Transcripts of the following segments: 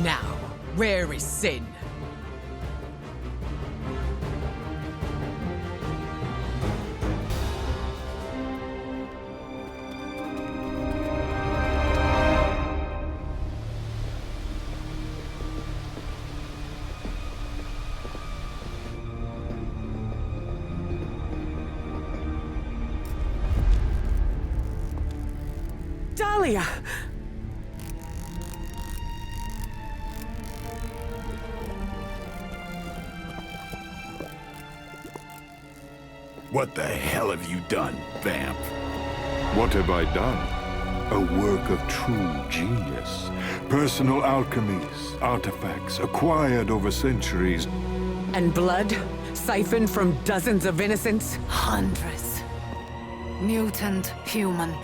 Now, where is Sin? Dahlia! What the hell have you done, Vamp? What have I done? A work of true genius. Personal alchemies, artifacts acquired over centuries. And blood? Siphoned from dozens of innocents? Hundreds. Mutant, human,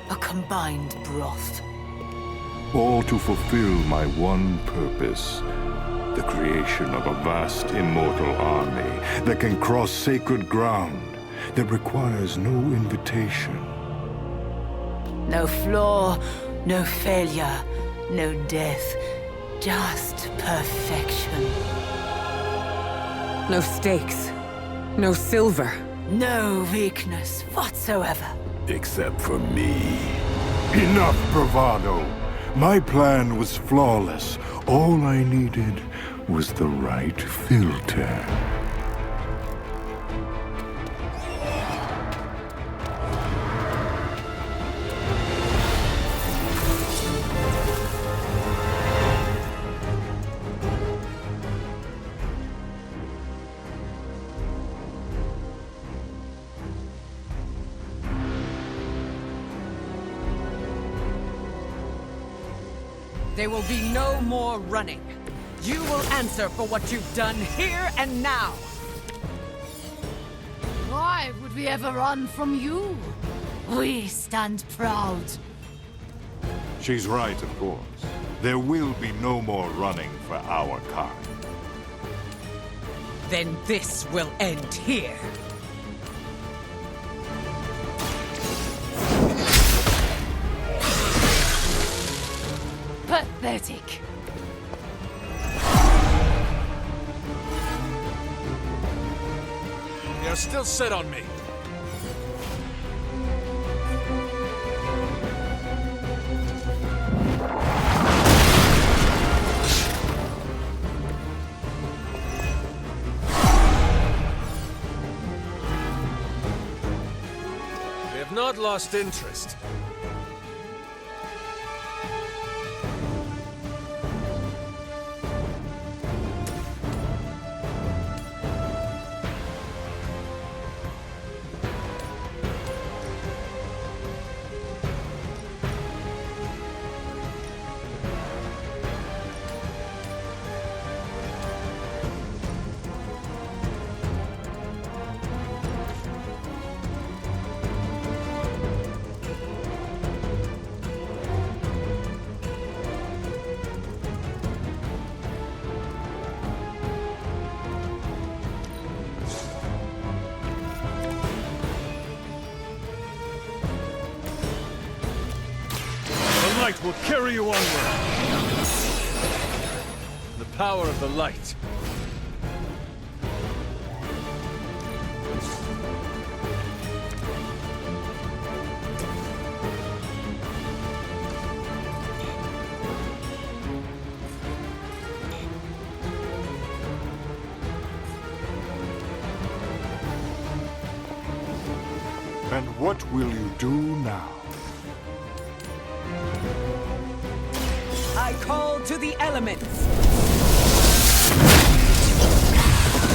a combined broth. All to fulfill my one purpose. The creation of a vast immortal army that can cross sacred ground, that requires no invitation. No flaw, no failure, no death. Just perfection. No stakes. No silver. No weakness whatsoever. Except for me. Enough bravado! My plan was flawless. All I needed was the right filter. There will be no more running. You will answer for what you've done here and now. Why would we ever run from you? We stand proud. She's right, of course. There will be no more running for our kind. Then this will end here. Pathetic. You're still set on me. We have not lost interest. The light will carry you onward. The power of the light. And what will you do now? I call to the elements.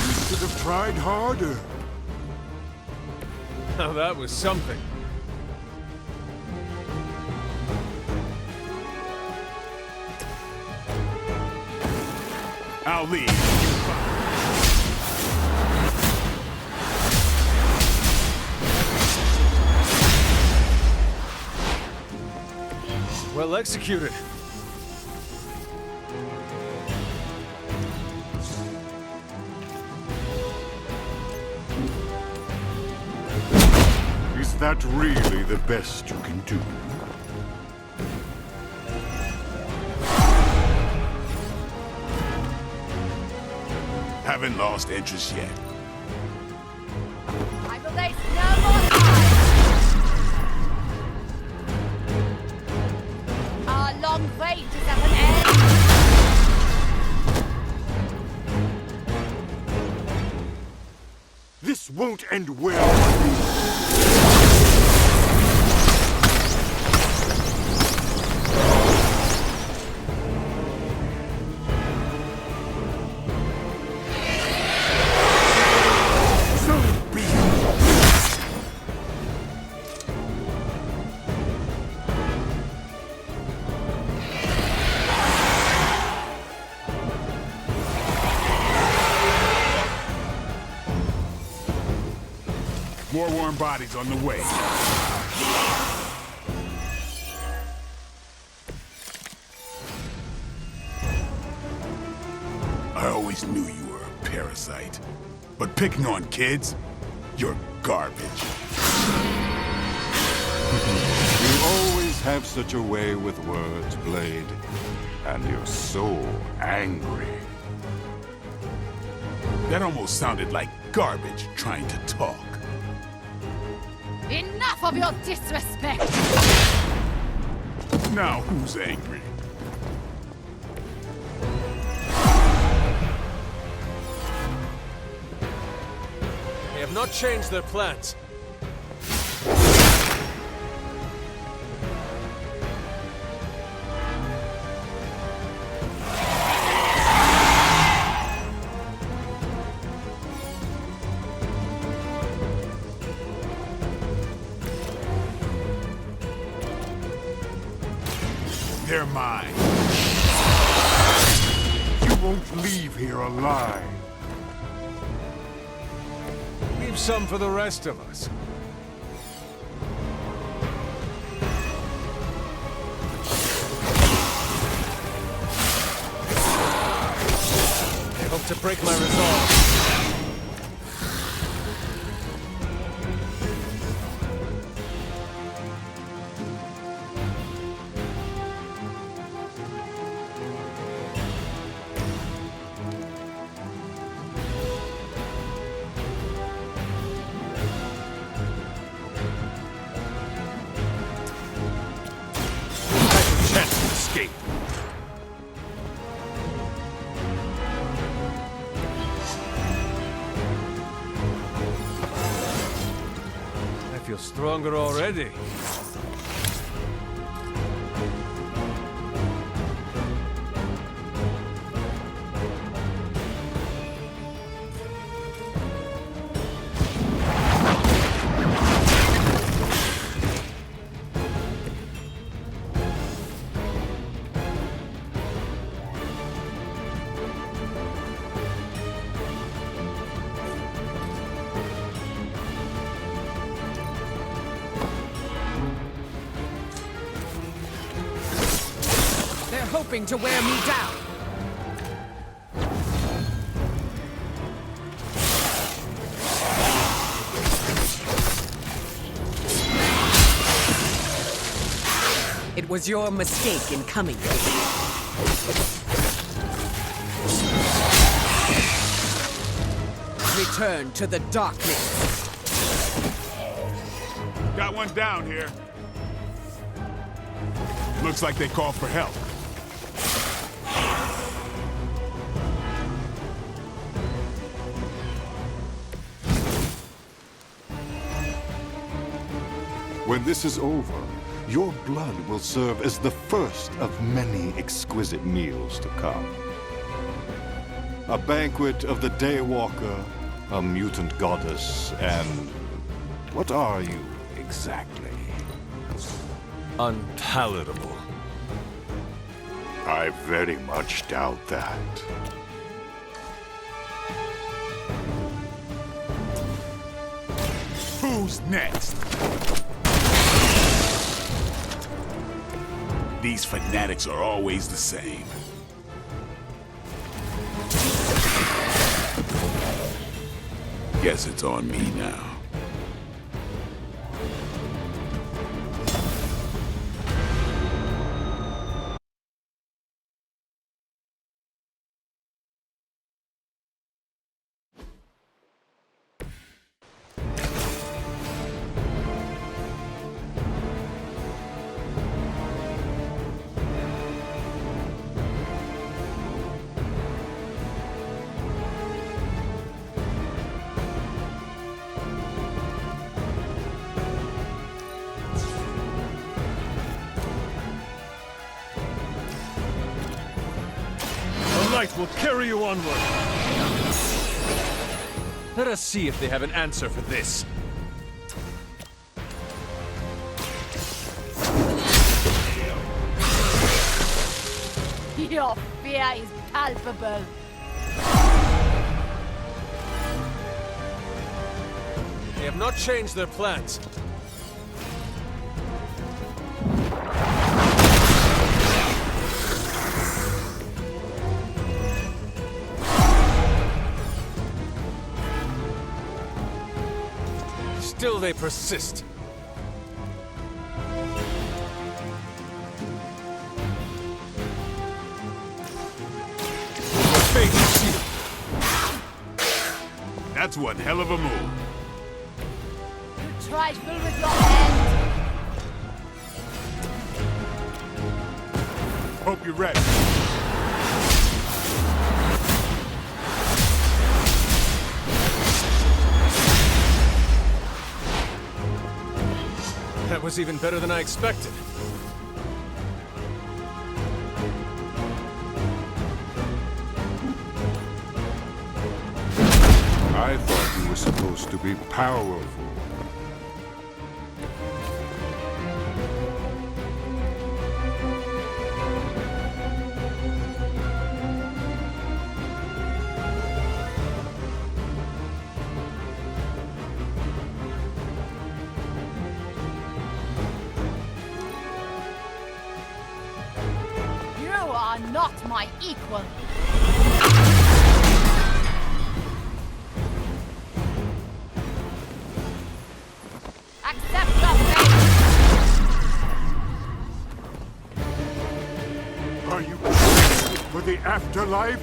You should have tried harder. Now that was something. I'll leave. Well executed. Is that really the best you can do? haven't lost interest yet. I will waste no more time! Our long wait is at an end! This won't end well. More warm bodies on the way. I always knew you were a parasite. But picking on kids, you're garbage. You always have such a way with words, Blade. And you're so angry. That almost sounded like garbage trying to talk. Enough of your disrespect! Now who's angry? They have not changed their plans. They're mine. You won't leave here alive. Leave some for the rest of us. I hope to break my resolve. Chance to escape. I feel stronger already. They're hoping to wear me down. It was your mistake in coming here. Return to the darkness. Got one down here. Looks like they called for help. When this is over, your blood will serve as the first of many exquisite meals to come. A banquet of the Daywalker, a mutant goddess, and... what are you exactly? Unpalatable. I very much doubt that. Who's next? These fanatics are always the same. Guess it's on me now. light will carry you onward. Let us see if they have an answer for this. Your fear is palpable. They have not changed their plans. Still they persist. Fate is you. That's one hell of a move. You trifle with your end. Hope you're ready. That was even better than I expected. I thought you were supposed to be powerful. You are not my equal. Accept your fate. Are you for the afterlife?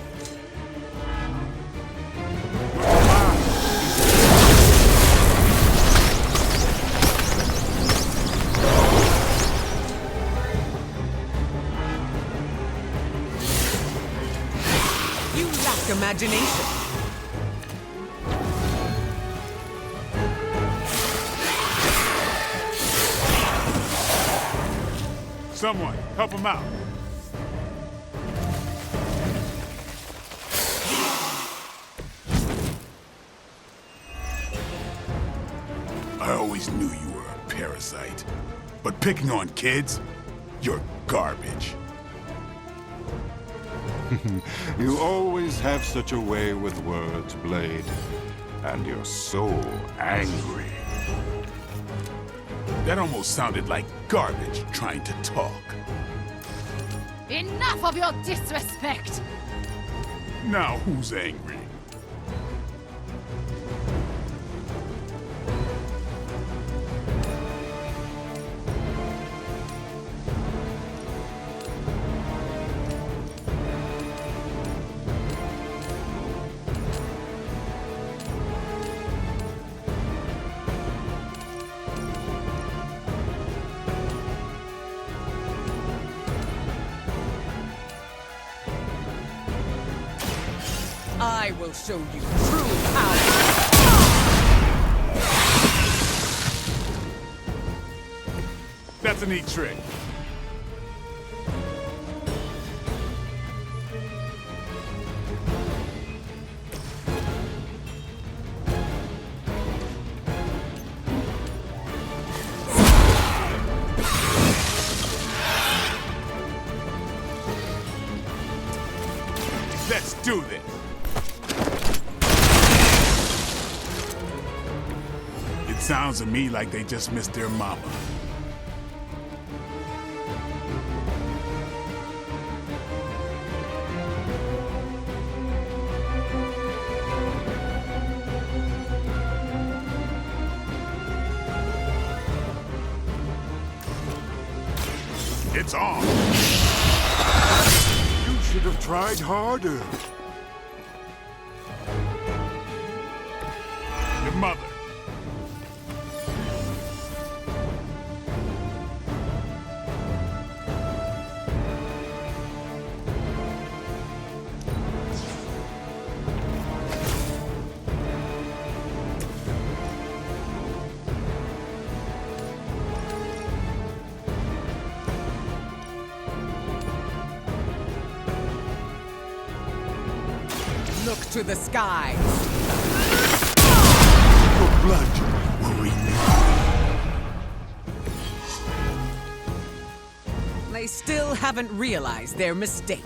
You lack imagination. Someone, help him out. I always knew you were a parasite. But picking on kids? You're garbage. You always have such a way with words, Blade. And you're so angry. That almost sounded like garbage trying to talk. Enough of your disrespect. Now who's angry? I will show you true power. That's a neat trick. Let's do this. It sounds to me like they just missed their mama. It's on. You should have tried harder. Your mother. look to the skies. Your blood will renew. They still haven't realized their mistake.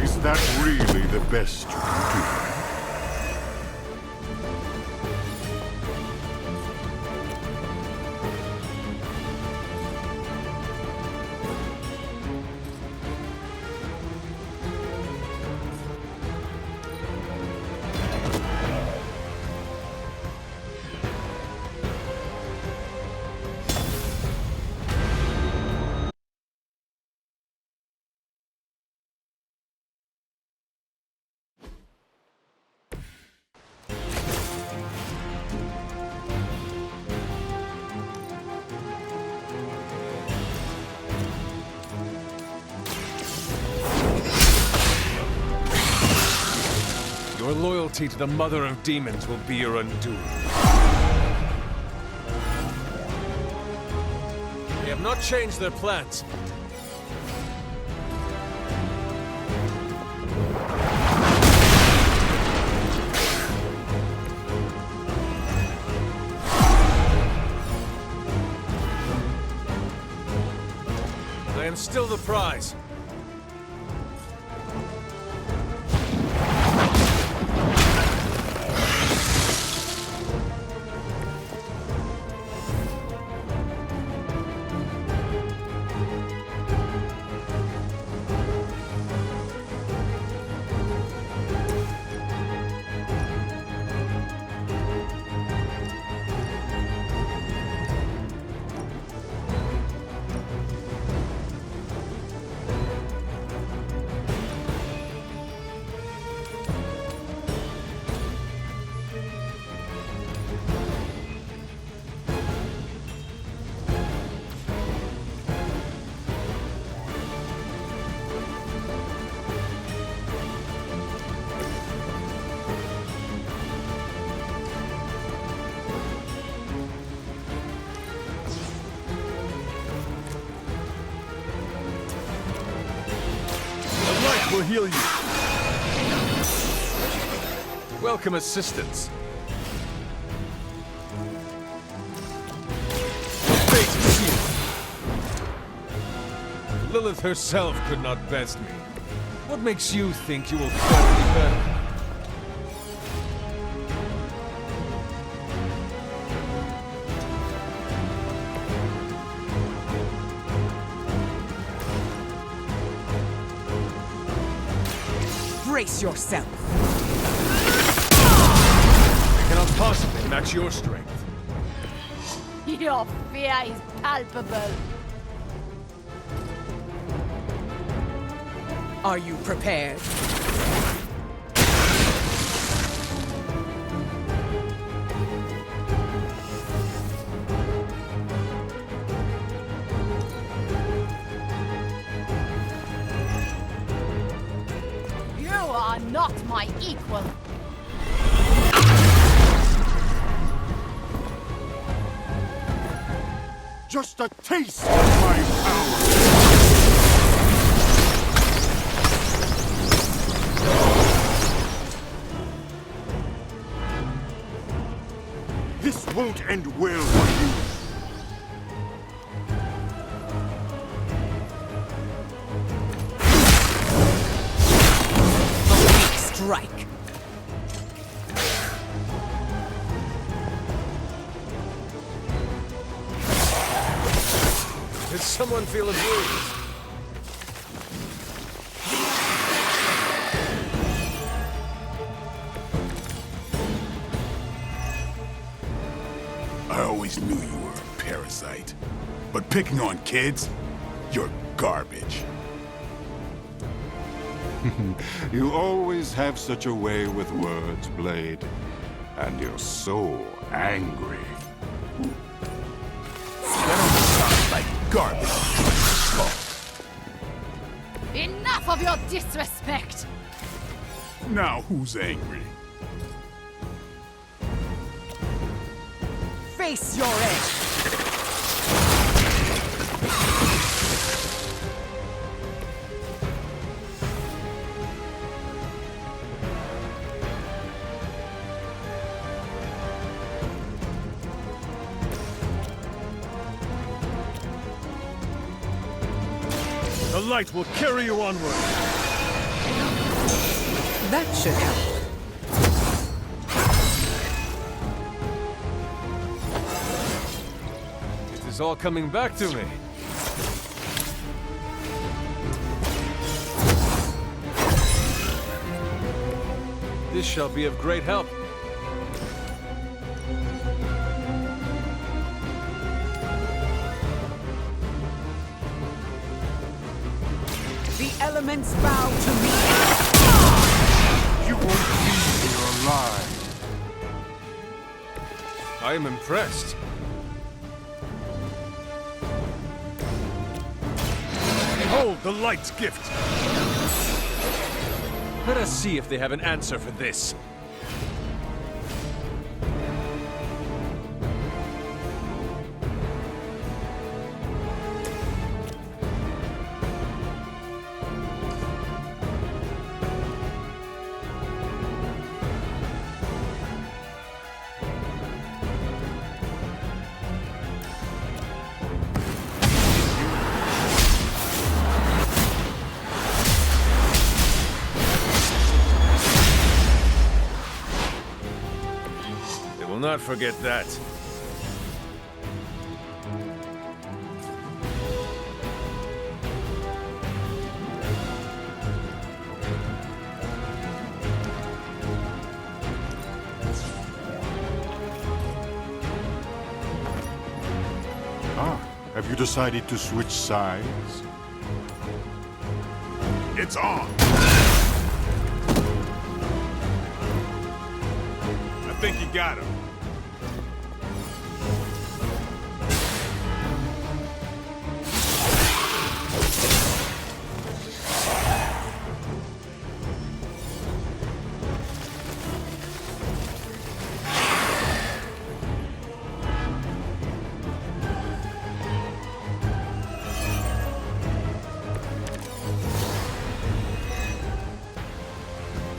Is that really the best you can do? Your loyalty to the Mother of Demons will be your undoing. They have not changed their plans. I am still the prize. Will heal you. Welcome assistance. Fate is sealed. Lilith herself could not best me. What makes you think you will fare any better? Brace yourself. I cannot possibly match your strength. Your fear is palpable. Are you prepared? You are not my equal. Just a taste of my power! This won't end well for you. A weak strike. Did someone feel abused? I always knew you were a parasite. But picking on kids? You're garbage. You always have such a way with words, Blade. And you're so angry. That almost sounds like garbage. Enough of your disrespect! Now who's angry? face your end! The light will carry you onward. That should help. It is all coming back to me. This shall be of great help. The elements bow to me. You won't leave me alive. I am impressed. Behold the light's gift. Let us see if they have an answer for this. They will not forget that. Have you decided to switch sides? It's on! I think you got him.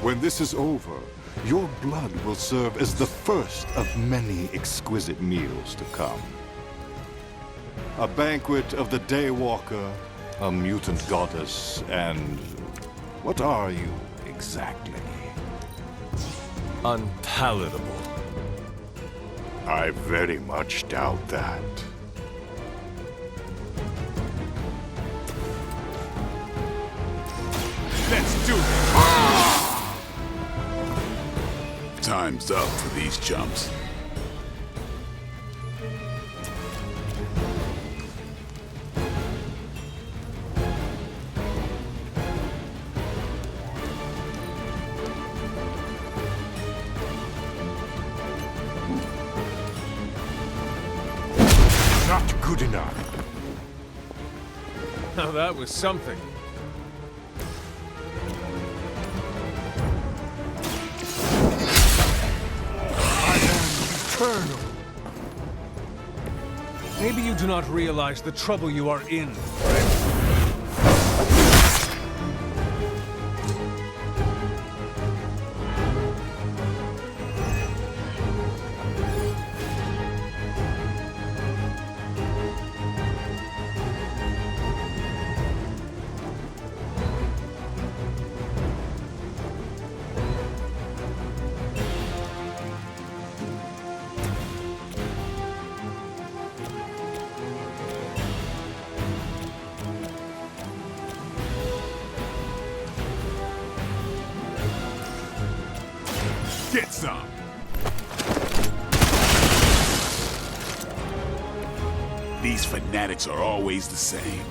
When this is over, your blood will serve as the first of many exquisite meals to come. A banquet of the Daywalker, a mutant goddess, and... what are you, exactly? Unpalatable. I very much doubt that. Let's do it! Time's up for these chumps. Not good enough. Now that was something. Eternal. Maybe you do not realize the trouble you are in, friend. Get some! These fanatics are always the same.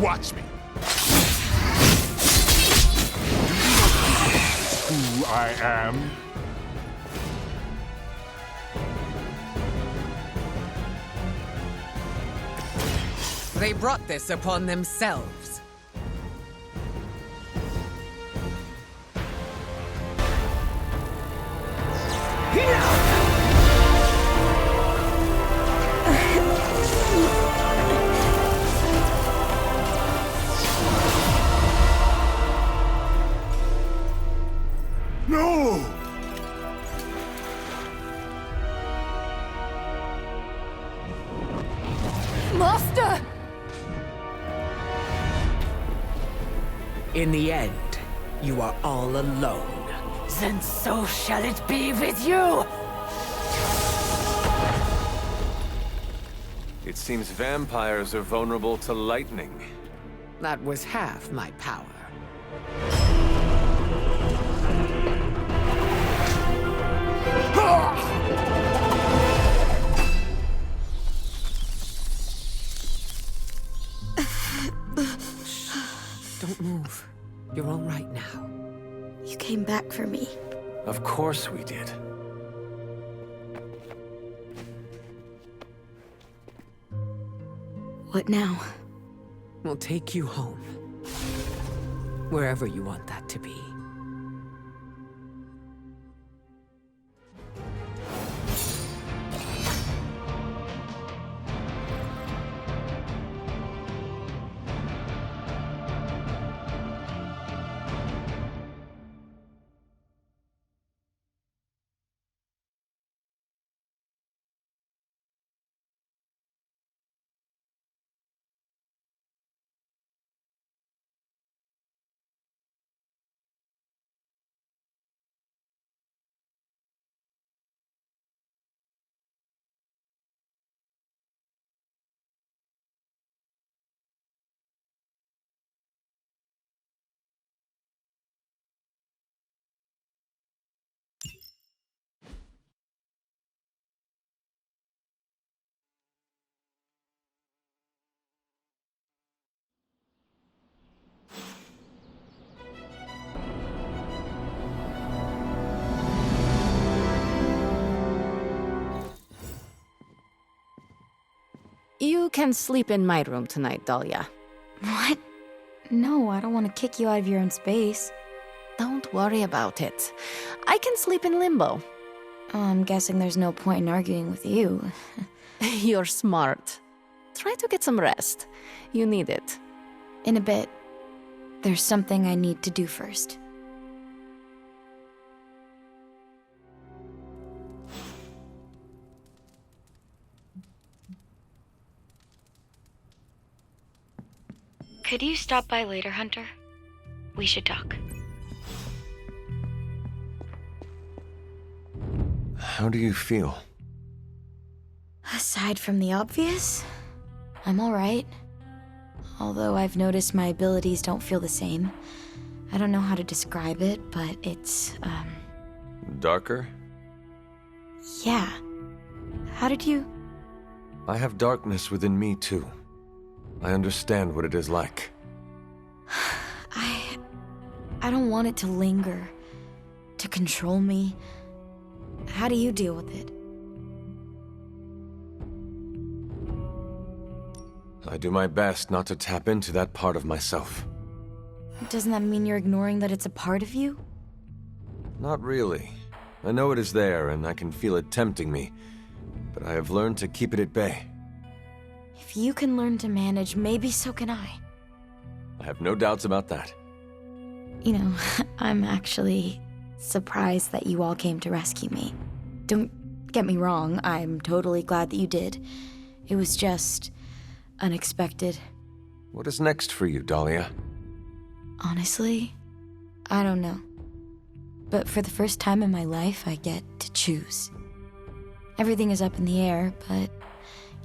Watch me. Who I am? They brought this upon themselves. No! Master! In the end, you are all alone. Then so shall it be with you! It seems vampires are vulnerable to lightning. That was half my power. Don't move. You're all right now. You came back for me. Of course we did. What now? We'll take you home. Wherever you want that to be. You can sleep in my room tonight, Dahlia. What? No, I don't want to kick you out of your own space. Don't worry about it. I can sleep in limbo. Oh, I'm guessing there's no point in arguing with you. You're smart. Try to get some rest. You need it. In a bit. There's something I need to do first. Could you stop by later, Hunter? We should talk. How do you feel? Aside from the obvious, I'm alright. Although I've noticed my abilities don't feel the same. I don't know how to describe it, but it's, Darker? yeah. How did you... I have darkness within me, too. I understand what it is like. I don't want it to linger, to control me. How do you deal with it? I do my best not to tap into that part of myself. Doesn't that mean you're ignoring that it's a part of you? Not really. I know it is there, and I can feel it tempting me, but I have learned to keep it at bay. If you can learn to manage, maybe so can I. I have no doubts about that. You know, I'm actually surprised that you all came to rescue me. Don't get me wrong, I'm totally glad that you did. It was just unexpected. What is next for you, Dahlia? Honestly, I don't know. But for the first time in my life, I get to choose. Everything is up in the air, but,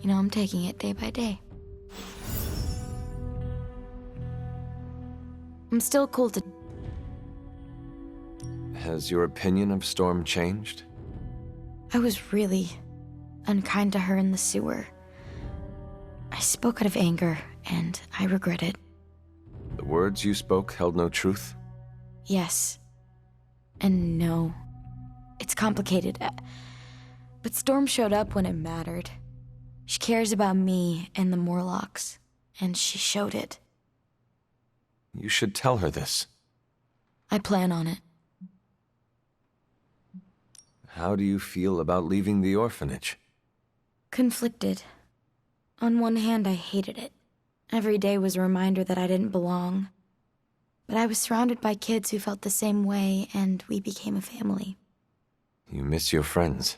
you know, I'm taking it day by day. I'm still cool to... Has your opinion of Storm changed? I was really unkind to her in the sewer. I spoke out of anger, and I regret it. The words you spoke held no truth? Yes. And no. It's complicated. But Storm showed up when it mattered. She cares about me and the Morlocks, and she showed it. You should tell her this. I plan on it. How do you feel about leaving the orphanage? Conflicted. On one hand, I hated it. Every day was a reminder that I didn't belong. But I was surrounded by kids who felt the same way, and we became a family. You miss your friends.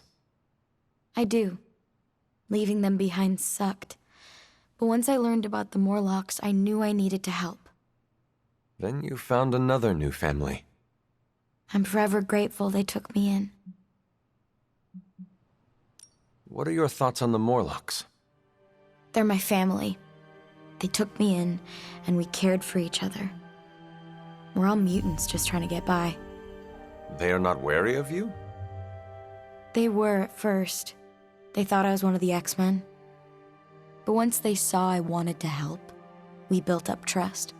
I do. Leaving them behind sucked. But once I learned about the Morlocks, I knew I needed to help. Then you found another new family. I'm forever grateful they took me in. What are your thoughts on the Morlocks? They're my family. They took me in, and we cared for each other. We're all mutants just trying to get by. They are not wary of you? They were at first. They thought I was one of the X-Men. But once they saw I wanted to help, we built up trust.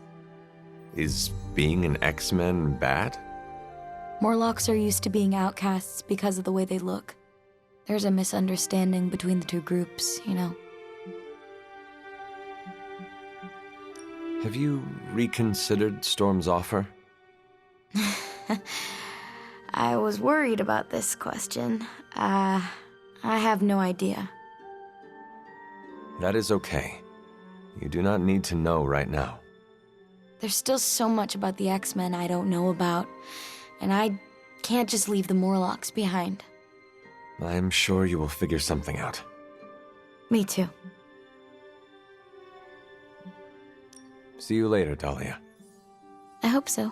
Is being an X-Men bad? Morlocks are used to being outcasts because of the way they look. There's a misunderstanding between the two groups, you know. Have you reconsidered Storm's offer? I was worried about this question. I have no idea. That is okay. You do not need to know right now. There's still so much about the X-Men I don't know about, and I can't just leave the Morlocks behind. I am sure you will figure something out. Me too. See you later, Dahlia. I hope so.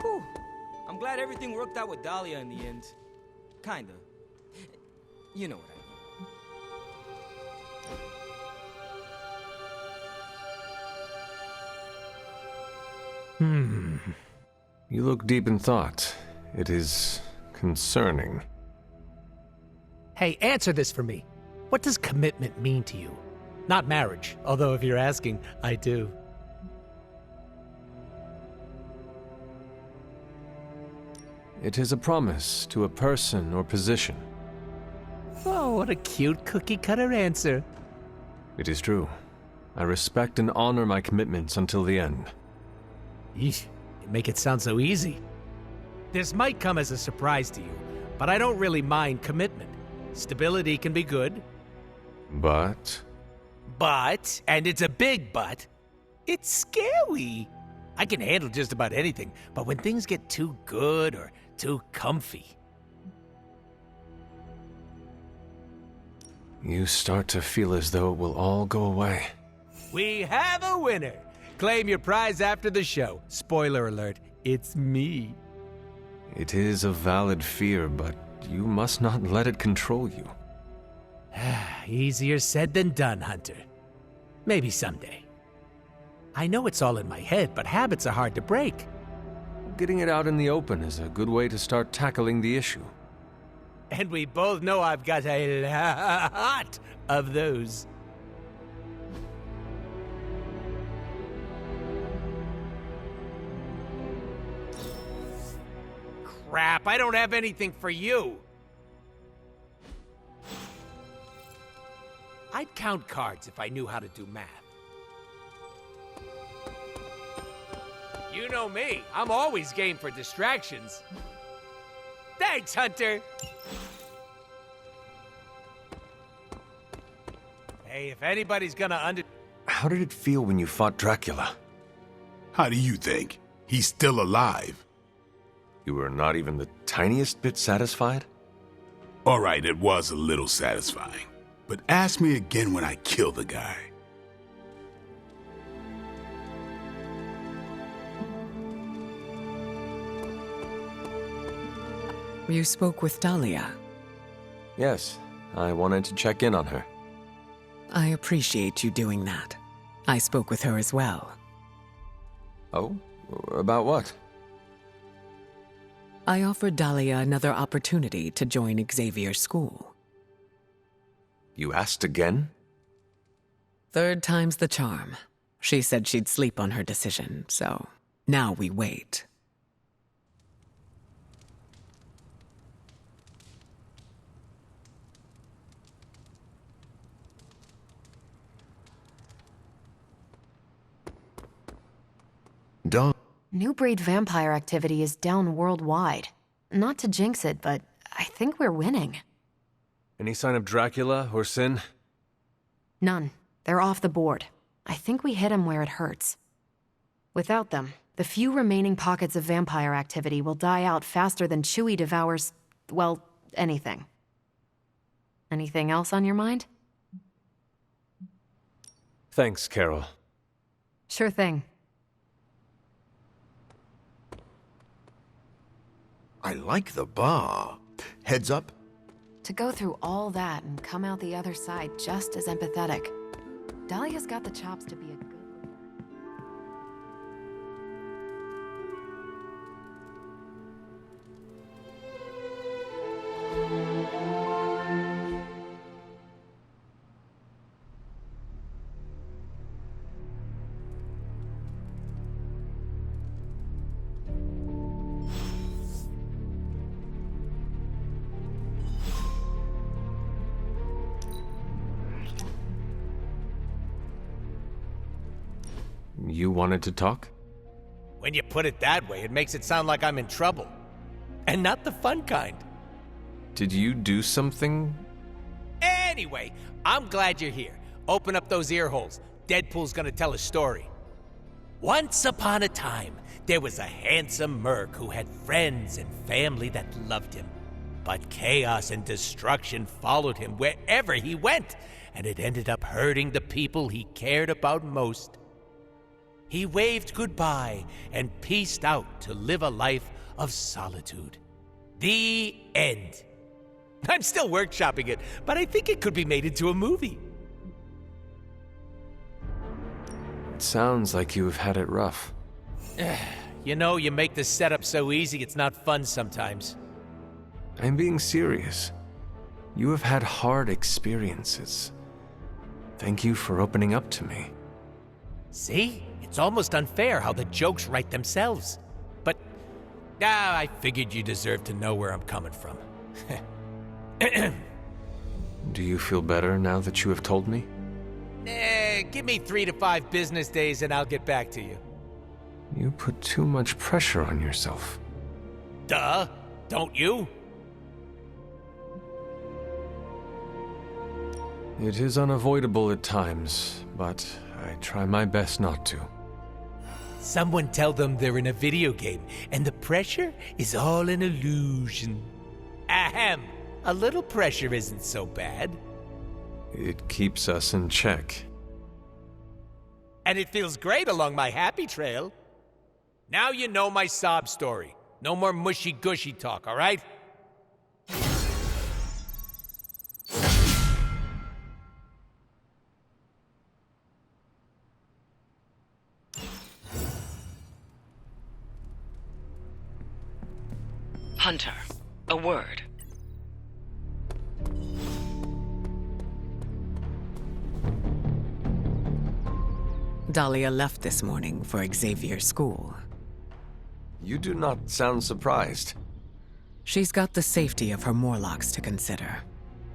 Whew. I'm glad everything worked out with Dahlia in the end. Kinda. You know what I mean. You look deep in thought. It is concerning. Hey, answer this for me. What does commitment mean to you? Not marriage, although if you're asking, I do. It is a promise to a person or position. Oh, what a cute cookie-cutter answer. It is true. I respect and honor my commitments until the end. Yeesh, you make it sound so easy. This might come as a surprise to you, but I don't really mind commitment. Stability can be good. But And it's a big but, it's scary. I can handle just about anything, but when things get too good or too comfy. You start to feel as though it will all go away. We have a winner! Claim your prize after the show. Spoiler alert, it's me. It is a valid fear, but you must not let it control you. Easier said than done, Hunter. Maybe someday. I know it's all in my head, but habits are hard to break. Getting it out in the open is a good way to start tackling the issue. And we both know I've got a lot of those. Crap, I don't have anything for you. I'd count cards if I knew how to do math. You know me, I'm always game for distractions. Thanks, Hunter! Hey, if anybody's gonna How did it feel when you fought Dracula? How do you think? He's still alive. You were not even the tiniest bit satisfied? All right, it was a little satisfying. But ask me again when I kill the guy. You spoke with Dahlia. Yes, I wanted to check in on her. I appreciate you doing that. I spoke with her as well. Oh? About what? I offered Dahlia another opportunity to join Xavier's school. You asked again? Third time's the charm. She said she'd sleep on her decision, so now we wait. New breed vampire activity is down worldwide. Not to jinx it, but I think we're winning. Any sign of Dracula or Sin? None. They're off the board. I think we hit him where it hurts. Without them, the few remaining pockets of vampire activity will die out faster than Chewie devours, well, anything. Anything else on your mind? Thanks, Carol. Sure thing. I like the bar. Heads up? To go through all that and come out the other side just as empathetic. Dahlia's got the chops to be a good leader. You wanted to talk? When you put it that way, it makes it sound like I'm in trouble. And not the fun kind. Did you do something? Anyway, I'm glad you're here. Open up those ear holes. Deadpool's gonna tell a story. Once upon a time, there was a handsome merc who had friends and family that loved him. But chaos and destruction followed him wherever he went, and it ended up hurting the people he cared about most. He waved goodbye and peaced out to live a life of solitude. The end. I'm still workshopping it, but I think it could be made into a movie. It sounds like you've had it rough. You know, you make the setup so easy, it's not fun sometimes. I'm being serious. You have had hard experiences. Thank you for opening up to me. See? It's almost unfair how the jokes write themselves. But, I figured you deserved to know where I'm coming from. Do you feel better now that you have told me? Give me 3 to 5 business days and I'll get back to you. You put too much pressure on yourself. Duh, don't you? It is unavoidable at times, but I try my best not to. Someone tell them they're in a video game, and the pressure is all an illusion. Ahem! A little pressure isn't so bad. It keeps us in check. And it feels great along my happy trail. Now you know my sob story. No more mushy-gushy talk, all right? Hunter, a word. Dahlia left this morning for Xavier's school. You do not sound surprised. She's got the safety of her Morlocks to consider.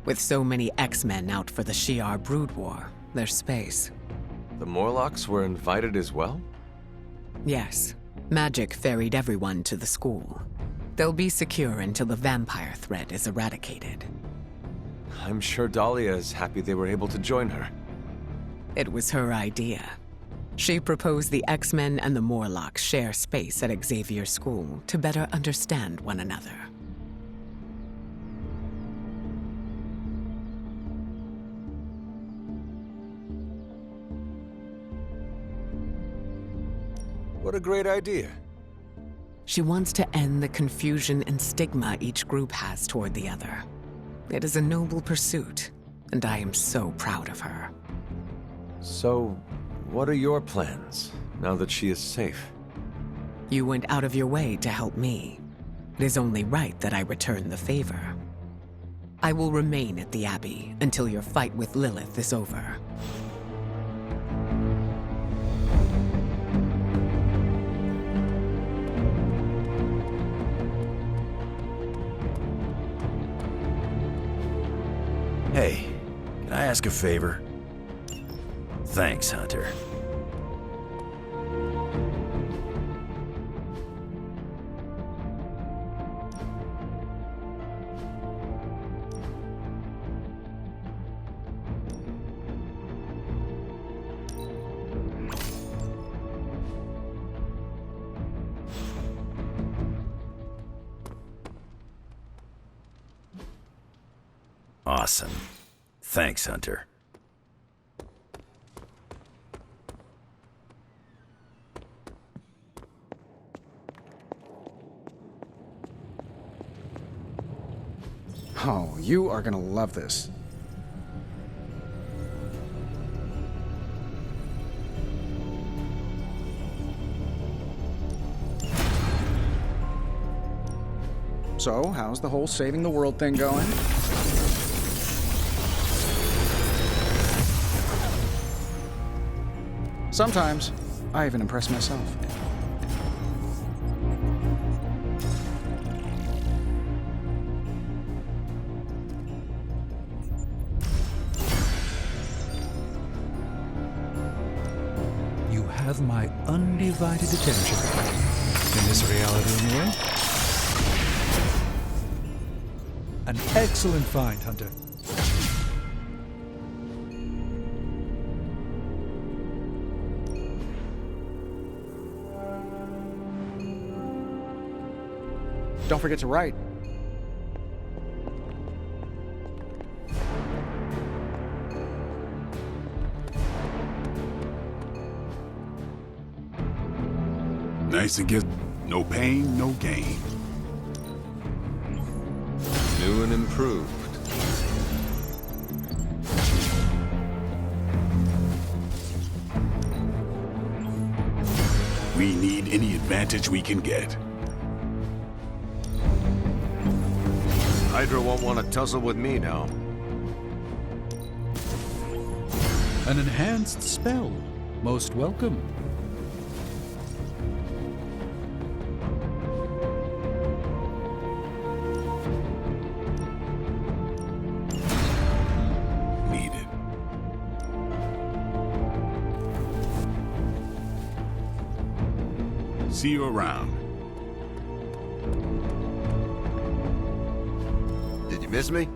With so many X-Men out for the Shi'ar Brood War, there's space. The Morlocks were invited as well? Yes. Magic ferried everyone to the school. They'll be secure until the vampire threat is eradicated. I'm sure Dahlia is happy they were able to join her. It was her idea. She proposed the X-Men and the Morlocks share space at Xavier's school to better understand one another. What a great idea. She wants to end the confusion and stigma each group has toward the other. It is a noble pursuit, and I am so proud of her. So, what are your plans, now that she is safe? You went out of your way to help me. It is only right that I return the favor. I will remain at the Abbey until your fight with Lilith is over. Hey, can I ask a favor? Thanks, Hunter. Awesome. Thanks, Hunter. Oh, you are gonna love this. So, how's the whole saving the world thing going? Sometimes, I even impress myself. You have my undivided attention. In this reality, anyway. An excellent find, Hunter. Don't forget to write. Nice and good. No pain, no gain. New and improved. We need any advantage we can get. Hydra won't want to tussle with me now. An enhanced spell. Most welcome. Needed. See you around. Did you miss me?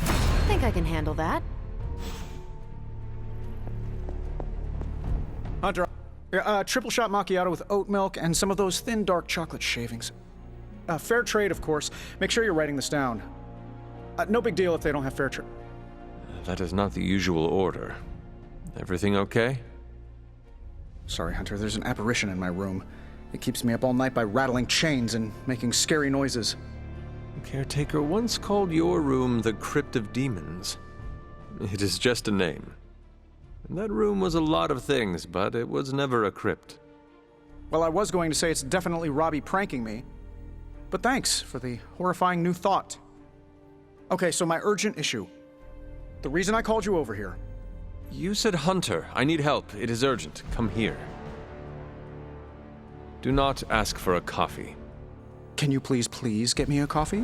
I think I can handle that. Hunter, triple shot macchiato with oat milk and some of those thin dark chocolate shavings. Fair trade, of course. Make sure you're writing this down. No big deal if they don't have fair trade. That is not the usual order. Everything okay? Sorry, Hunter, there's an apparition in my room. It keeps me up all night by rattling chains and making scary noises. The caretaker once called your room the Crypt of Demons. It is just a name. And that room was a lot of things, but it was never a crypt. Well, I was going to say it's definitely Robbie pranking me. But thanks for the horrifying new thought. Okay, so my urgent issue. The reason I called you over here. You said Hunter. I need help. It is urgent. Come here. Do not ask for a coffee. Can you please get me a coffee?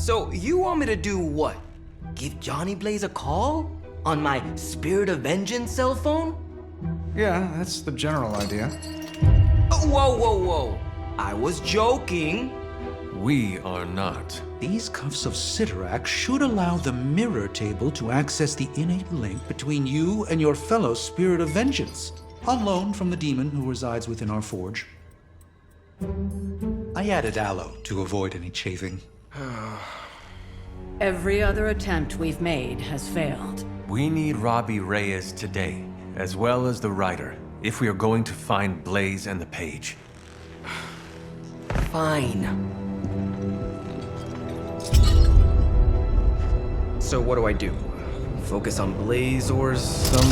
So, you want me to do what? Give Johnny Blaze a call? On my Spirit of Vengeance cell phone? Yeah, that's the general idea. Whoa, whoa, whoa. I was joking. We are not. These cuffs of Cyttorak should allow the mirror table to access the innate link between you and your fellow Spirit of Vengeance, on loan from the demon who resides within our forge. I added aloe to avoid any chafing. Every other attempt we've made has failed. We need Robbie Reyes today, as well as the writer, if we are going to find Blaze and the page. Fine. So what do I do? Focus on Blaze or some...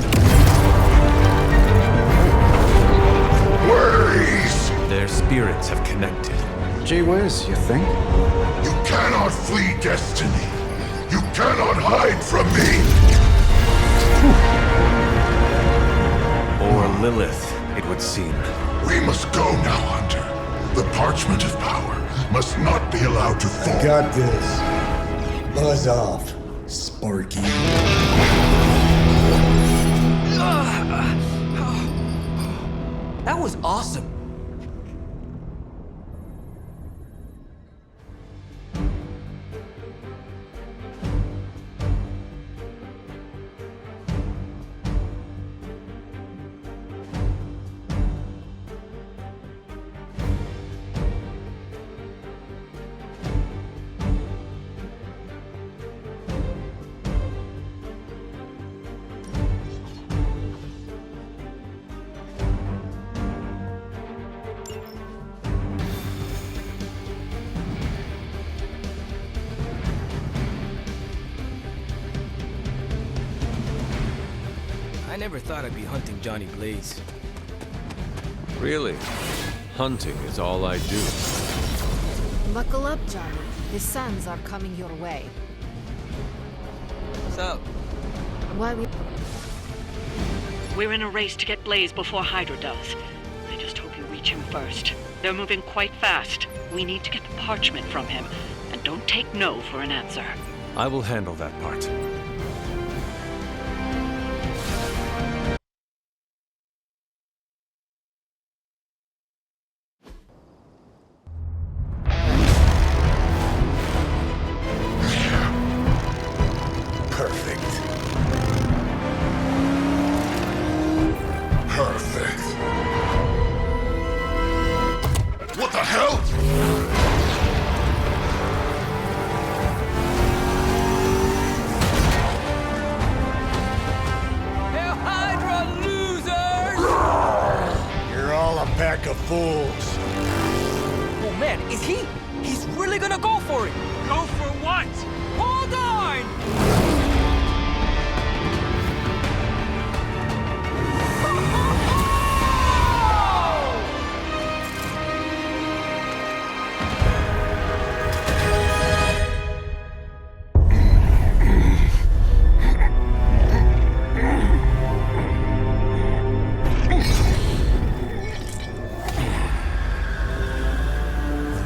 Blaze! Their spirits have connected. Gee whiz, you think? You cannot flee destiny. You cannot hide from me. Or Lilith, it would seem. We must go now, Hunter. The parchment of power must not be allowed to fall. I got this. Buzz off, Sparky. That was awesome. I never thought I'd be hunting Johnny Blaze. Really? Hunting is all I do. Buckle up, Johnny. His sons are coming your way. What's up? Why we... We're in a race to get Blaze before Hydra does. I just hope you reach him first. They're moving quite fast. We need to get the parchment from him. And don't take no for an answer. I will handle that part. What the hell? Hail Hydra, losers! You're all a pack of fools. Oh man, is he? He's really gonna go for it! Go for what? Hold on!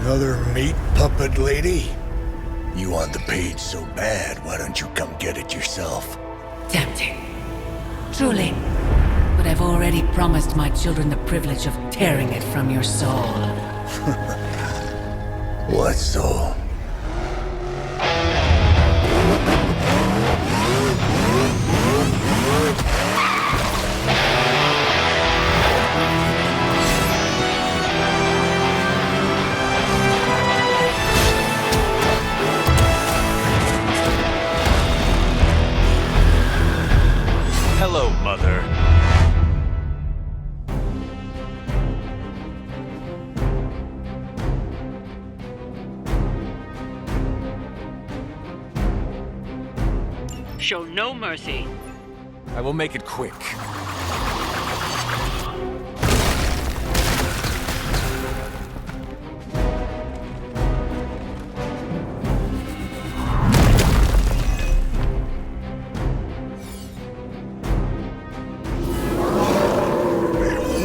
Another meat puppet lady? You want the page so bad, why don't you come get it yourself? Tempting. Truly. But I've already promised my children the privilege of tearing it from your soul. What soul? Hello, Mother. Show no mercy. I will make it quick.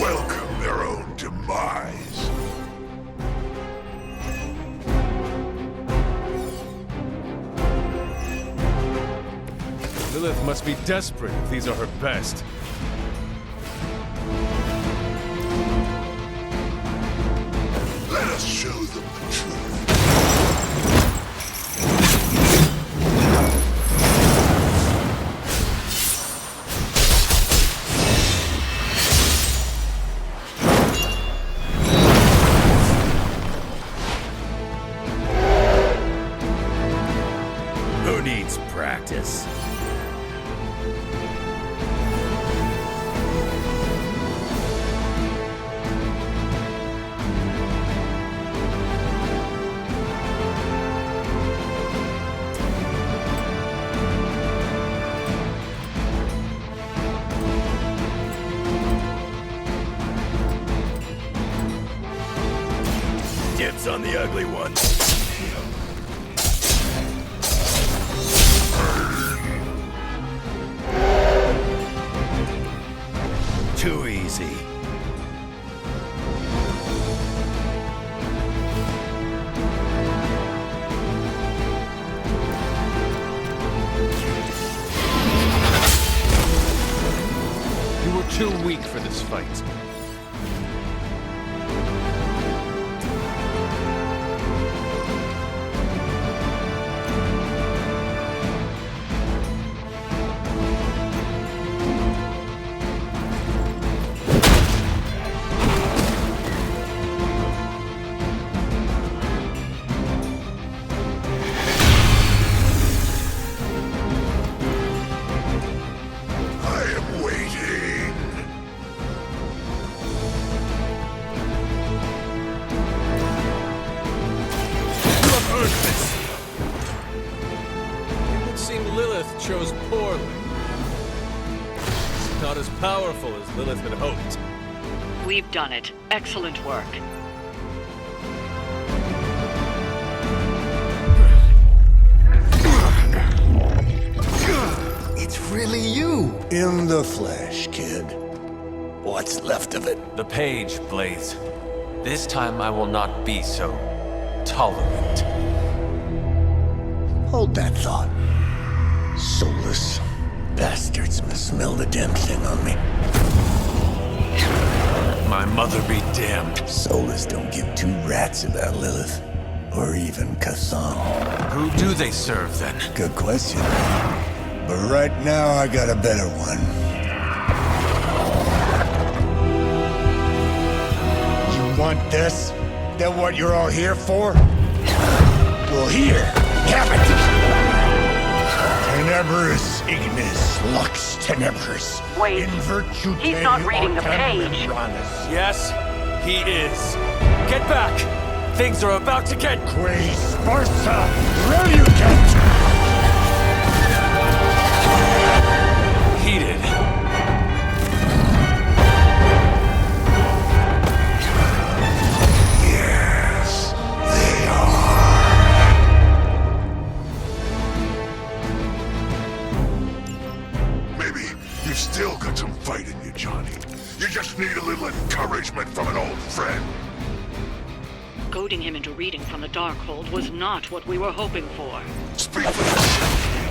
Welcome their own demise. Lilith must be desperate if these are her best. Let us show them the truth. Who needs practice? Dibs on the ugly one. Too easy. You were too weak for this fight. It would seem Lilith chose poorly. It's not as powerful as Lilith had hoped. We've done it. Excellent work. It's really you. In the flesh, kid. What's left of it? The page, Blaze. This time I will not be so tolerant. Hold that thought. Soulless bastards must smell the damn thing on me. My mother be damned. Soulless don't give two rats about Lilith. Or even Kassan. Who do they serve, then? Good question. But right now, I got a better one. You want this? That what you're all here for? Well, here, have it! Tenebris ignis lux tenebris. Wait, in virtute he's not reading the page. Yes, he is. Get back! Things are about to get... Quae Sparsa relucant! Heated. Yes, they are. Maybe you've still got some fight in you, Johnny. You just need a little encouragement from an old friend. Goading him into reading from the Darkhold was not what we were hoping for. Speak for yourself.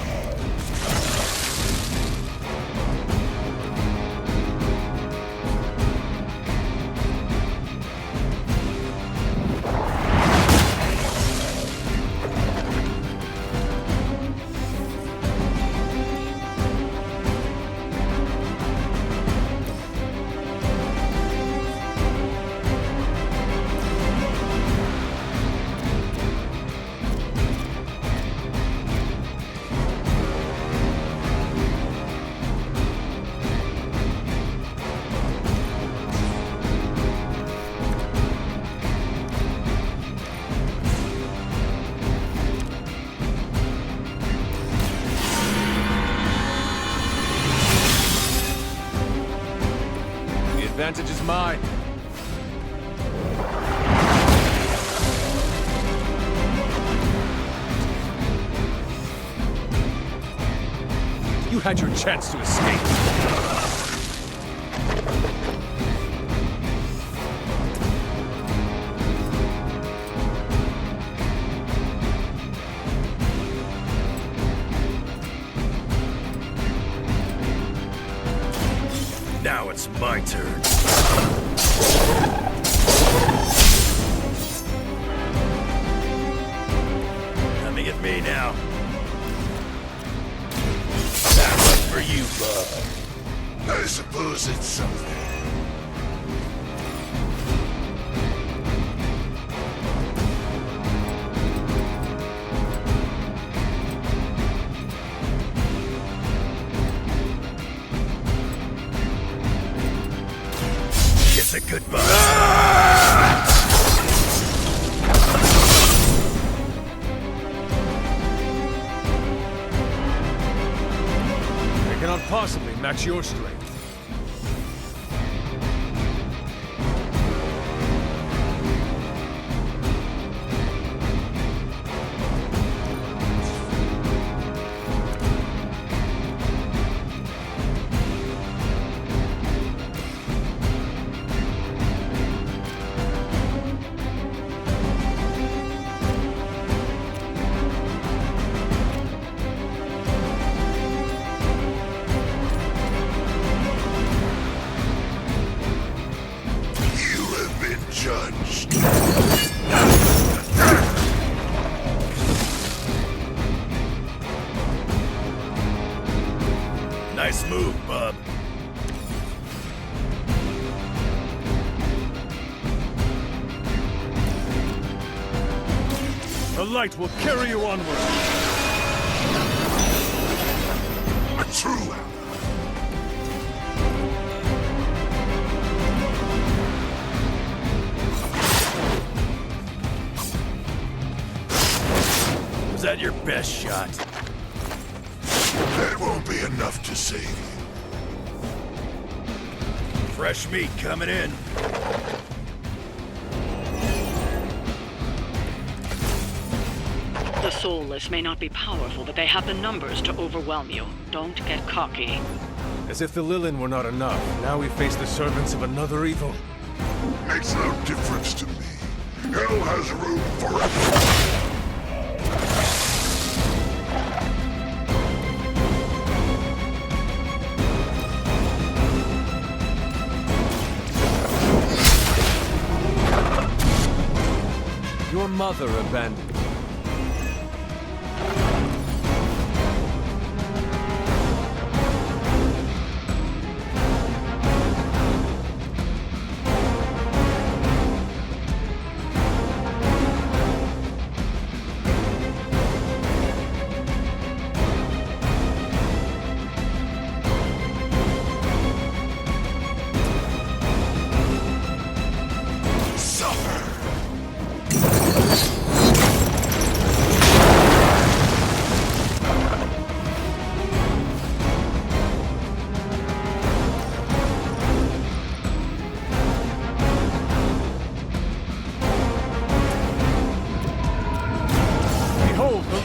The advantage is mine. You had your chance to escape. it's my turn. Coming at me now. That one for you, bud. I suppose it's something. It's a good buzz. I cannot possibly match your strength. Judged. Nice move, bub. The light will carry you onward. A true ally. Was that your best shot? That won't be enough to save you. Fresh meat coming in. The Soulless may not be powerful, but they have the numbers to overwhelm you. Don't get cocky. As if the Lilin were not enough, now we face the servants of another evil. Makes no difference to me. Hell has room for everyone. Your mother abandoned you.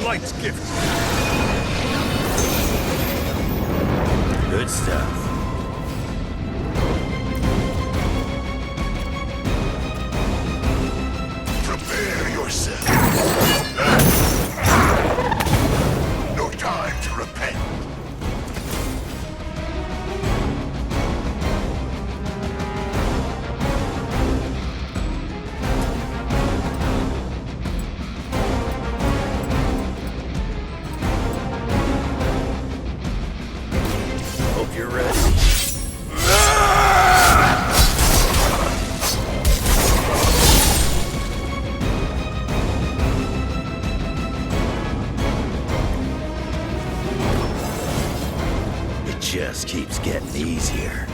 Light's gift. Good stuff. Prepare yourself. No time to repent. Hope you're ready. It just keeps getting easier.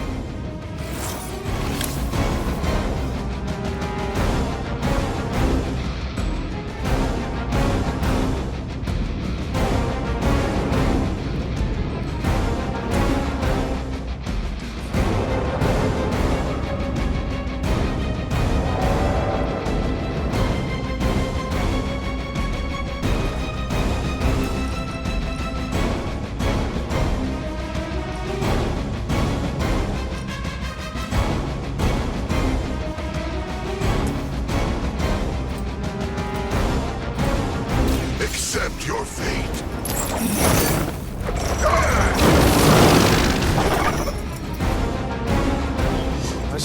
Accept your fate.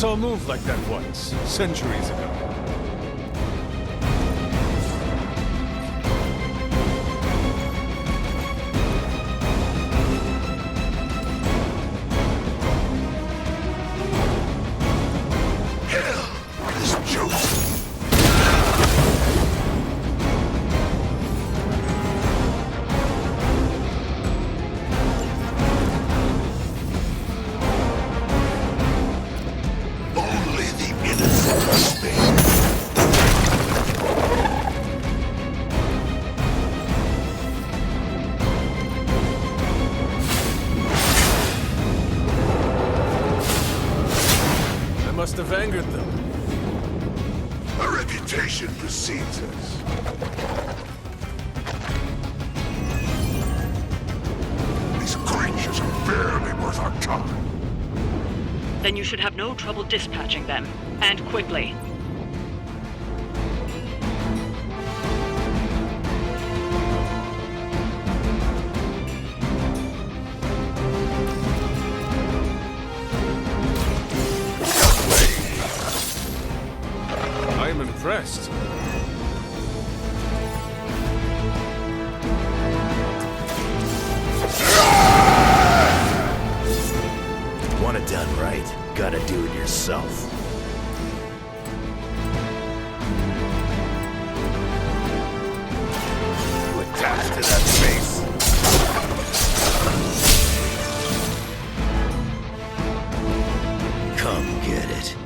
saw a move like that once, centuries ago. Must have angered them. Our reputation precedes us. These creatures are barely worth our time. Then you should have no trouble dispatching them, and quickly. I'm impressed. Want it done right, gotta do it yourself. You attached to that face. Come get it.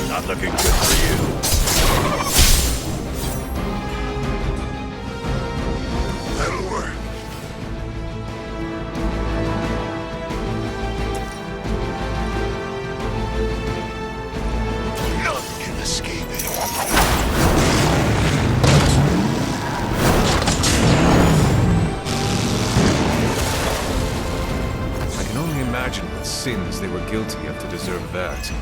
Not looking good for you. That'll work. None can escape it. I can only imagine what sins they were guilty of to deserve that.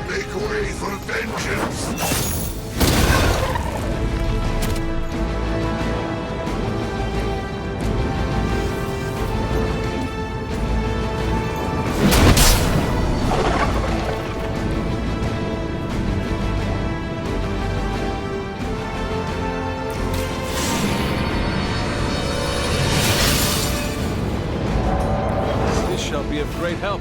Make way for vengeance! This shall be of great help.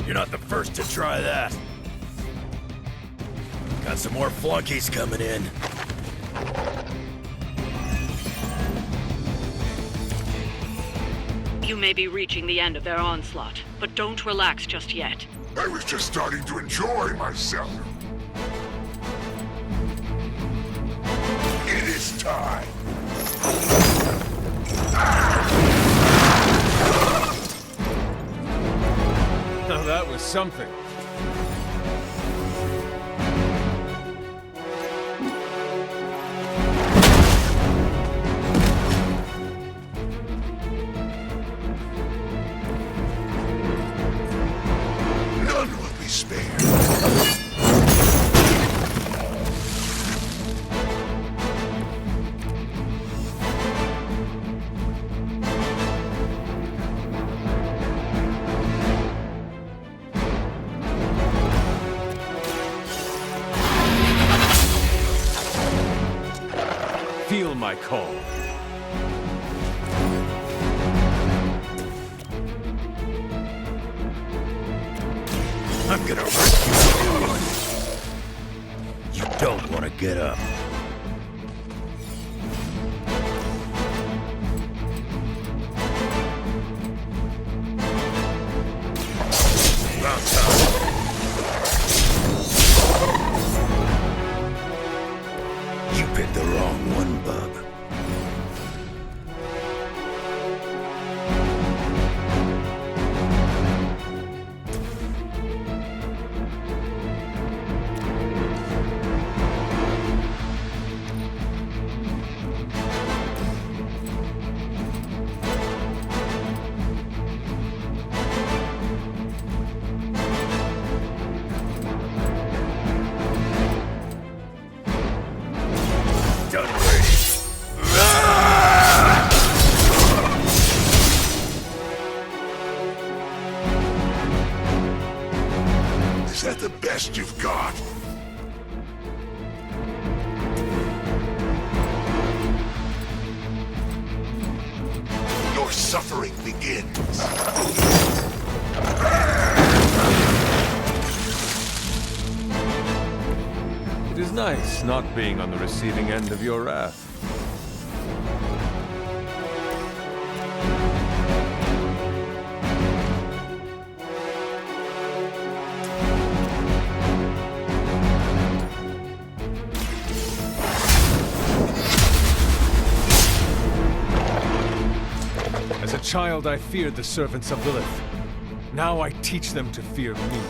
You're not the first to try that. Got some more flunkies coming in. You may be reaching the end of their onslaught, but don't relax just yet. I was just starting to enjoy myself. It is time. Now that was something. None will be spared. Feel my call. I'm gonna rescue you. You don't want to get up. About time. You picked the wrong one, bub. Is that the best you've got? Your suffering begins. It is nice not being on the receiving end of your wrath. As a child, I feared the servants of Lilith. Now I teach them to fear me.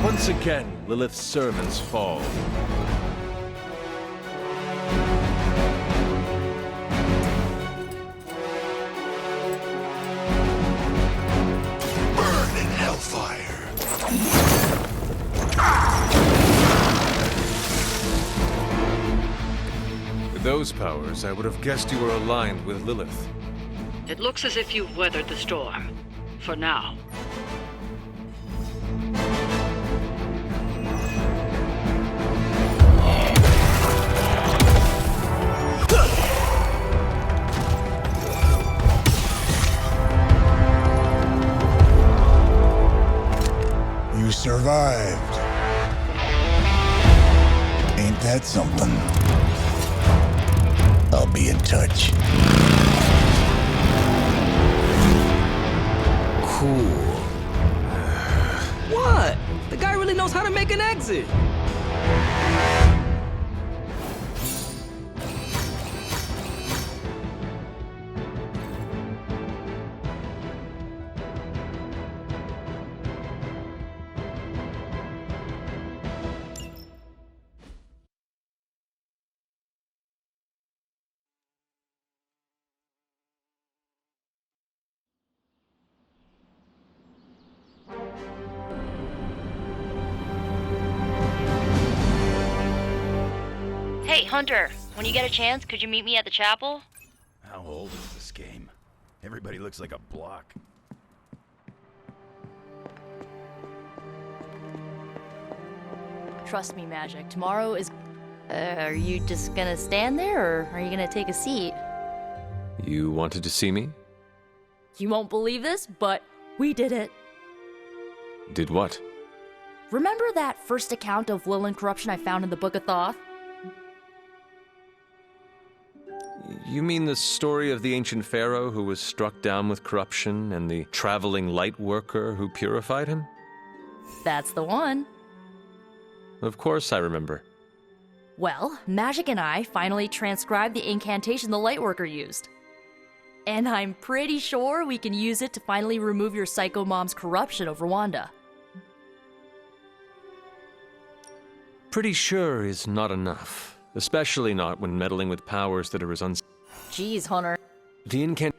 Once again, Lilith's servants fall. Burn in hellfire. With those powers, I would have guessed you were aligned with Lilith. It looks as if you've weathered the storm. For now. You survived. Ain't that something? I'll be in touch. Cool. What? The guy really knows how to make an exit. Hey, Hunter, when you get a chance, could you meet me at the chapel? How old is this game? Everybody looks like a block. Trust me, Magic. Tomorrow is... are you just gonna stand there, or are you gonna take a seat? You wanted to see me? You won't believe this, but we did it. Did what? Remember that first account of Lilith corruption I found in the Book of Thoth? You mean the story of the ancient pharaoh who was struck down with corruption and the traveling light worker who purified him? That's the one. Of course I remember. Well, Magic and I finally transcribed the incantation the Lightworker used. And I'm pretty sure we can use it to finally remove your Psycho Mom's corruption over Wanda. Pretty sure is not enough. Especially not when meddling with powers that are as Jeez, Hunter. The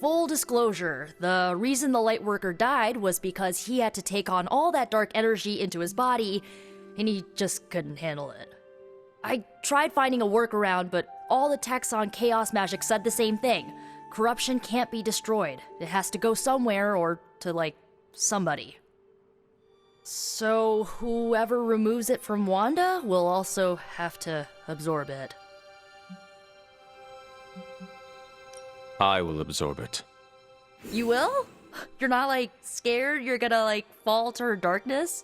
Full disclosure, the reason the Lightworker died was because he had to take on all that dark energy into his body, and he just couldn't handle it. I tried finding a workaround, but all the texts on Chaos Magic said the same thing. Corruption can't be destroyed. It has to go somewhere or to, like, somebody. So whoever removes it from Wanda will also have to absorb it. I will absorb it. You will? You're not, like, scared you're gonna, like, fall to her darkness?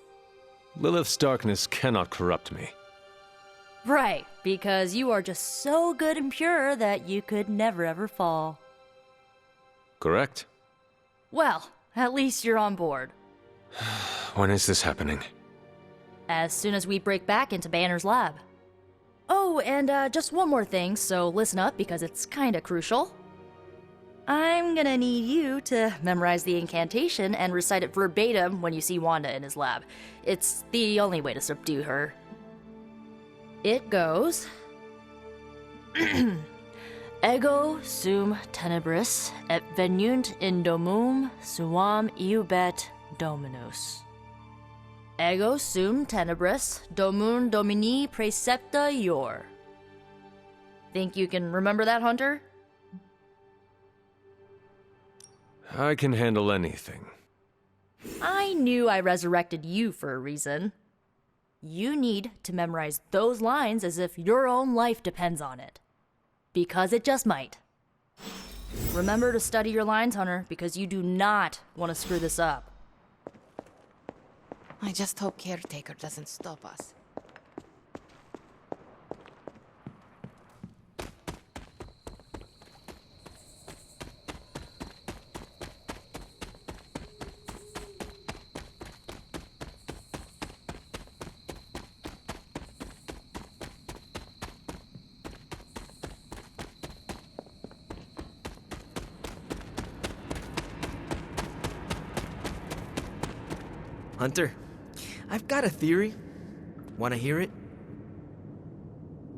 Lilith's darkness cannot corrupt me. Right, because you are just so good and pure that you could never ever fall. Correct. Well, at least you're on board. When is this happening? As soon as we break back into Banner's lab. Oh, and just one more thing, so listen up because it's kinda crucial. I'm gonna need you to memorize the incantation and recite it verbatim when you see Wanda in his lab. It's the only way to subdue her. It goes... Ego sum tenebris et venunt in domum suam iubet Dominus. Ego sum tenebris domum domini precepta ior. Think you can remember that, Hunter? I can handle anything. I knew I resurrected you for a reason. You need to memorize those lines as if your own life depends on it. Because it just might. Remember to study your lines, Hunter, because you do not want to screw this up. I just hope Caretaker doesn't stop us. Hunter, I've got a theory. Want to hear it?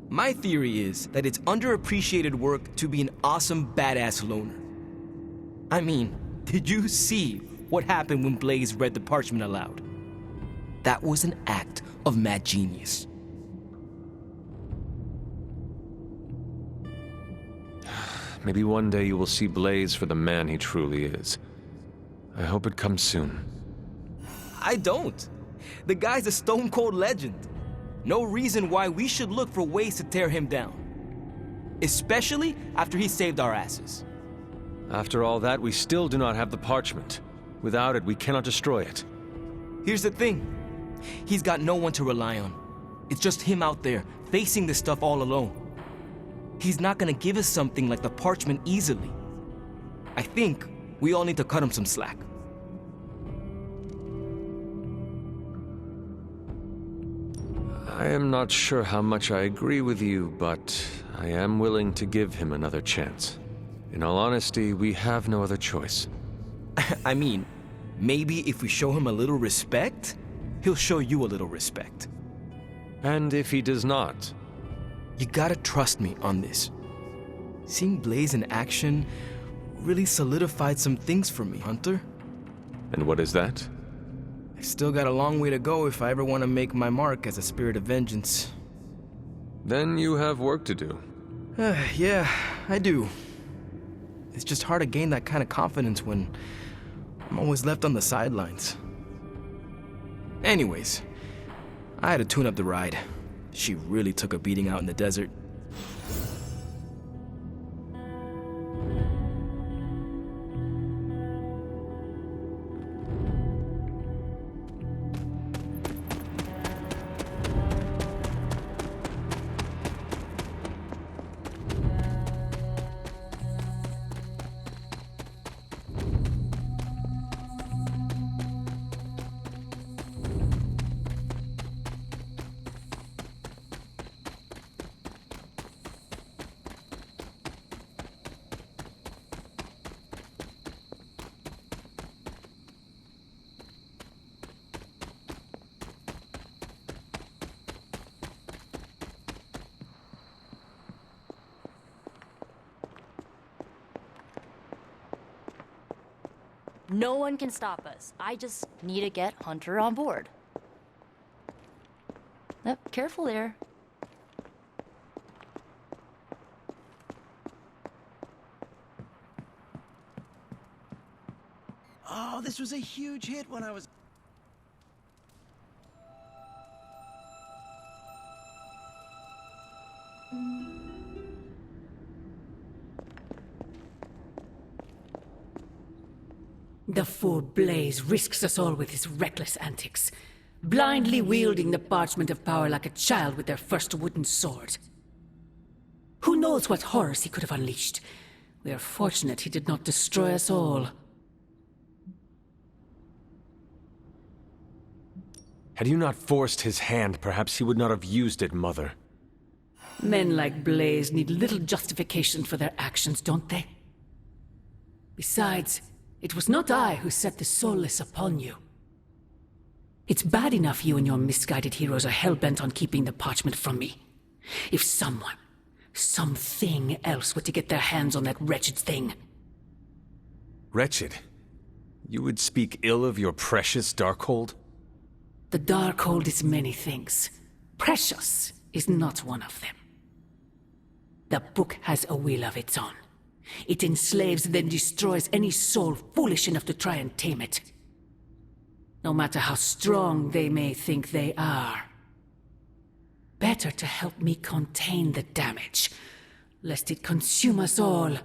My theory is that it's underappreciated work to be an awesome badass loner. I mean, did you see what happened when Blaze read the parchment aloud? That was an act of mad genius. Maybe one day you will see Blaze for the man he truly is. I hope it comes soon. I don't. The guy's a stone-cold legend. No reason why we should look for ways to tear him down. Especially after he saved our asses. After all that, we still do not have the parchment. Without it, we cannot destroy it. Here's the thing. He's got no one to rely on. It's just him out there, facing this stuff all alone. He's not gonna give us something like the parchment easily. I think we all need to cut him some slack. I am not sure how much I agree with you, but I am willing to give him another chance. In all honesty, we have no other choice. I mean, maybe if we show him a little respect, he'll show you a little respect. And if he does not? You gotta trust me on this. Seeing Blaze in action really solidified some things for me, Hunter. And what is that? I still got a long way to go if I ever want to make my mark as a spirit of vengeance. Then you have work to do. Yeah, I do. It's just hard to gain that kind of confidence when I'm always left on the sidelines. Anyways, I had to tune up the ride. She really took a beating out in the desert. No one can stop us. I just need to get Hunter on board. Yep, careful there. Oh, this was a huge hit when I was... The fool Blaze risks us all with his reckless antics, blindly wielding the parchment of power like a child with their first wooden sword. Who knows what horrors he could have unleashed? We are fortunate he did not destroy us all. Had you not forced his hand, perhaps he would not have used it, Mother. Men like Blaze need little justification for their actions, don't they? Besides, it was not I who set the Soulless upon you. It's bad enough you and your misguided heroes are hell-bent on keeping the parchment from me. If someone, something else were to get their hands on that wretched thing. Wretched? You would speak ill of your precious Darkhold? The Darkhold is many things. Precious is not one of them. The book has a will of its own. It enslaves, then destroys any soul foolish enough to try and tame it. No matter how strong they may think they are. Better to help me contain the damage, lest it consume us all.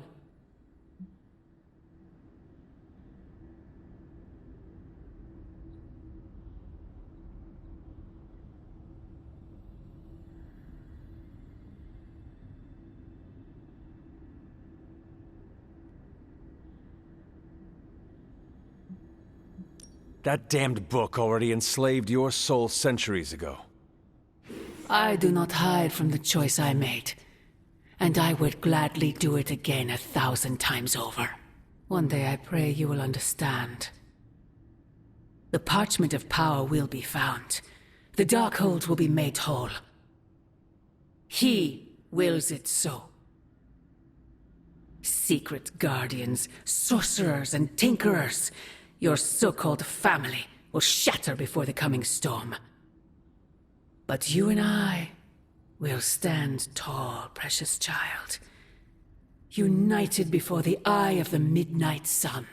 That damned book already enslaved your soul centuries ago. I do not hide from the choice I made, and I would gladly do it again 1,000 times over. One day I pray you will understand. The parchment of power will be found. The Darkhold will be made whole. He wills it so. Secret guardians, sorcerers, and tinkerers, your so-called family will shatter before the coming storm. But you and I will stand tall, precious child. United before the eye of the midnight sun.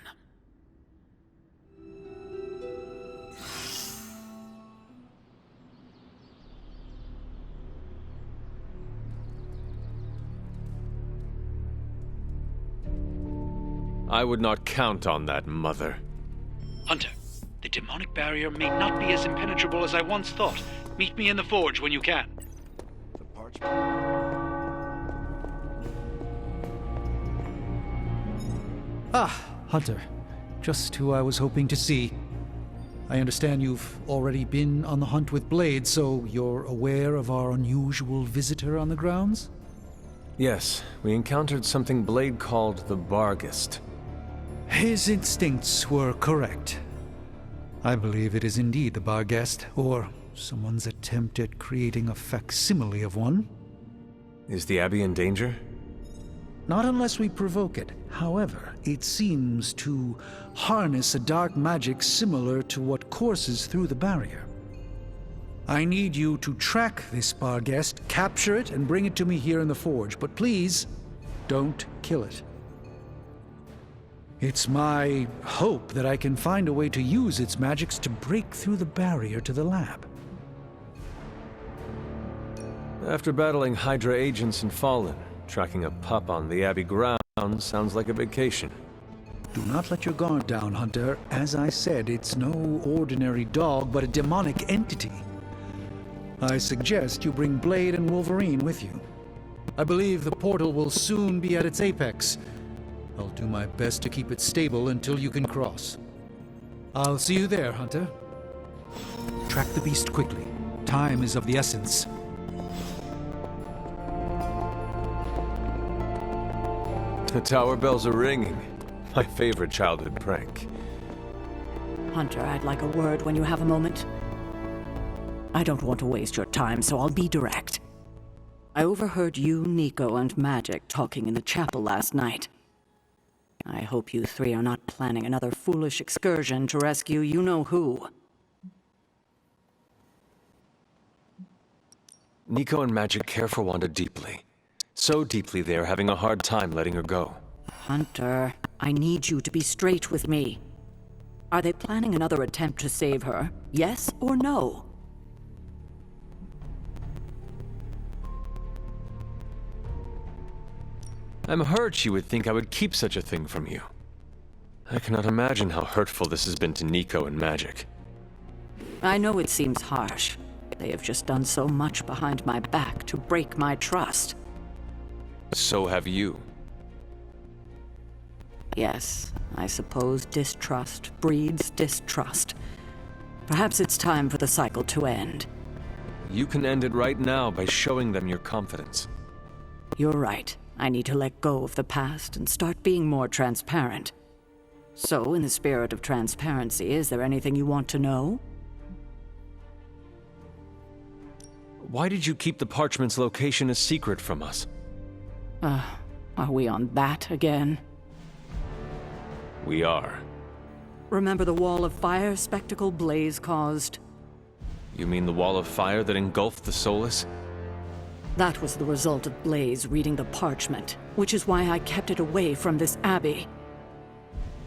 I would not count on that, Mother. Hunter, the demonic barrier may not be as impenetrable as I once thought. Meet me in the forge when you can. Ah, Hunter. Just who I was hoping to see. I understand you've already been on the hunt with Blade, so you're aware of our unusual visitor on the grounds? Yes, we encountered something Blade called the Barghest. His instincts were correct. I believe it is indeed the Barghest, or someone's attempt at creating a facsimile of one. Is the Abbey in danger? Not unless we provoke it. However, it seems to harness a dark magic similar to what courses through the barrier. I need you to track this Barghest, capture it, and bring it to me here in the forge. But please, don't kill it. It's my hope that I can find a way to use its magics to break through the barrier to the lab. After battling Hydra agents and Fallen, tracking a pup on the Abbey grounds sounds like a vacation. Do not let your guard down, Hunter. As I said, it's no ordinary dog, but a demonic entity. I suggest you bring Blade and Wolverine with you. I believe the portal will soon be at its apex. I'll do my best to keep it stable until you can cross. I'll see you there, Hunter. Track the beast quickly. Time is of the essence. The tower bells are ringing. My favorite childhood prank. Hunter, I'd like a word when you have a moment. I don't want to waste your time, so I'll be direct. I overheard you, Nico, and Magic talking in the chapel last night. I hope you three are not planning another foolish excursion to rescue you-know-who. Nico and Magic care for Wanda deeply. So deeply they're having a hard time letting her go. Hunter, I need you to be straight with me. Are they planning another attempt to save her? Yes or no? I'm hurt you would think I would keep such a thing from you. I cannot imagine how hurtful this has been to Nico and Magic. I know it seems harsh. They have just done so much behind my back to break my trust. So have you. Yes, I suppose distrust breeds distrust. Perhaps it's time for the cycle to end. You can end it right now by showing them your confidence. You're right. I need to let go of the past and start being more transparent. So, in the spirit of transparency, is there anything you want to know? Why did you keep the parchment's location a secret from us? Are we on that again? We are. Remember the wall of fire spectacle Blaze caused? You mean the wall of fire that engulfed the Solus? That was the result of Blaze reading the parchment, which is why I kept it away from this abbey.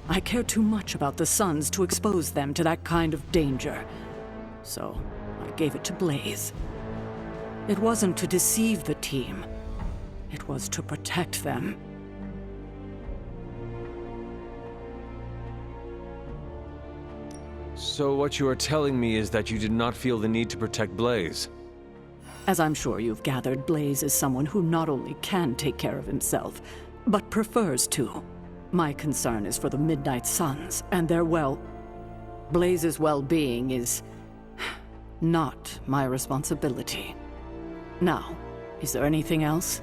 I care too much about the Sons to expose them to that kind of danger, so I gave it to Blaze. It wasn't to deceive the team. It was to protect them. So what you are telling me is that you did not feel the need to protect Blaze? As I'm sure you've gathered, Blaze is someone who not only can take care of himself, but prefers to. My concern is for the Midnight Suns and their Blaze's well-being is not my responsibility. Now, is there anything else?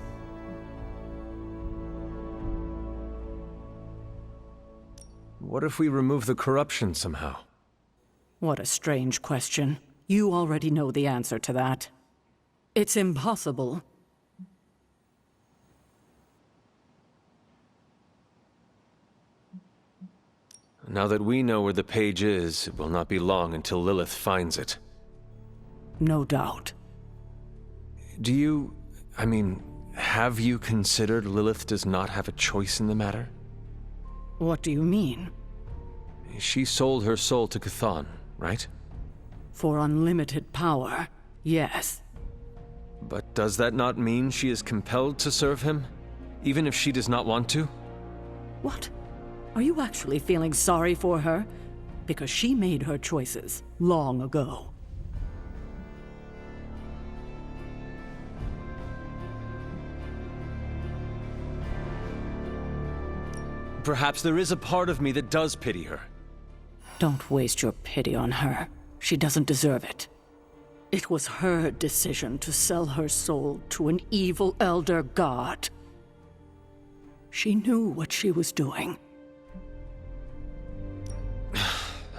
What if we remove the corruption somehow? What a strange question. You already know the answer to that. It's impossible. Now that we know where the page is, it will not be long until Lilith finds it. No doubt. Have you considered Lilith does not have a choice in the matter? What do you mean? She sold her soul to Chthon, right? For unlimited power, yes. But does that not mean she is compelled to serve him, even if she does not want to? What? Are you actually feeling sorry for her? Because she made her choices long ago. Perhaps there is a part of me that does pity her. Don't waste your pity on her. She doesn't deserve it. It was her decision to sell her soul to an evil elder god. She knew what she was doing.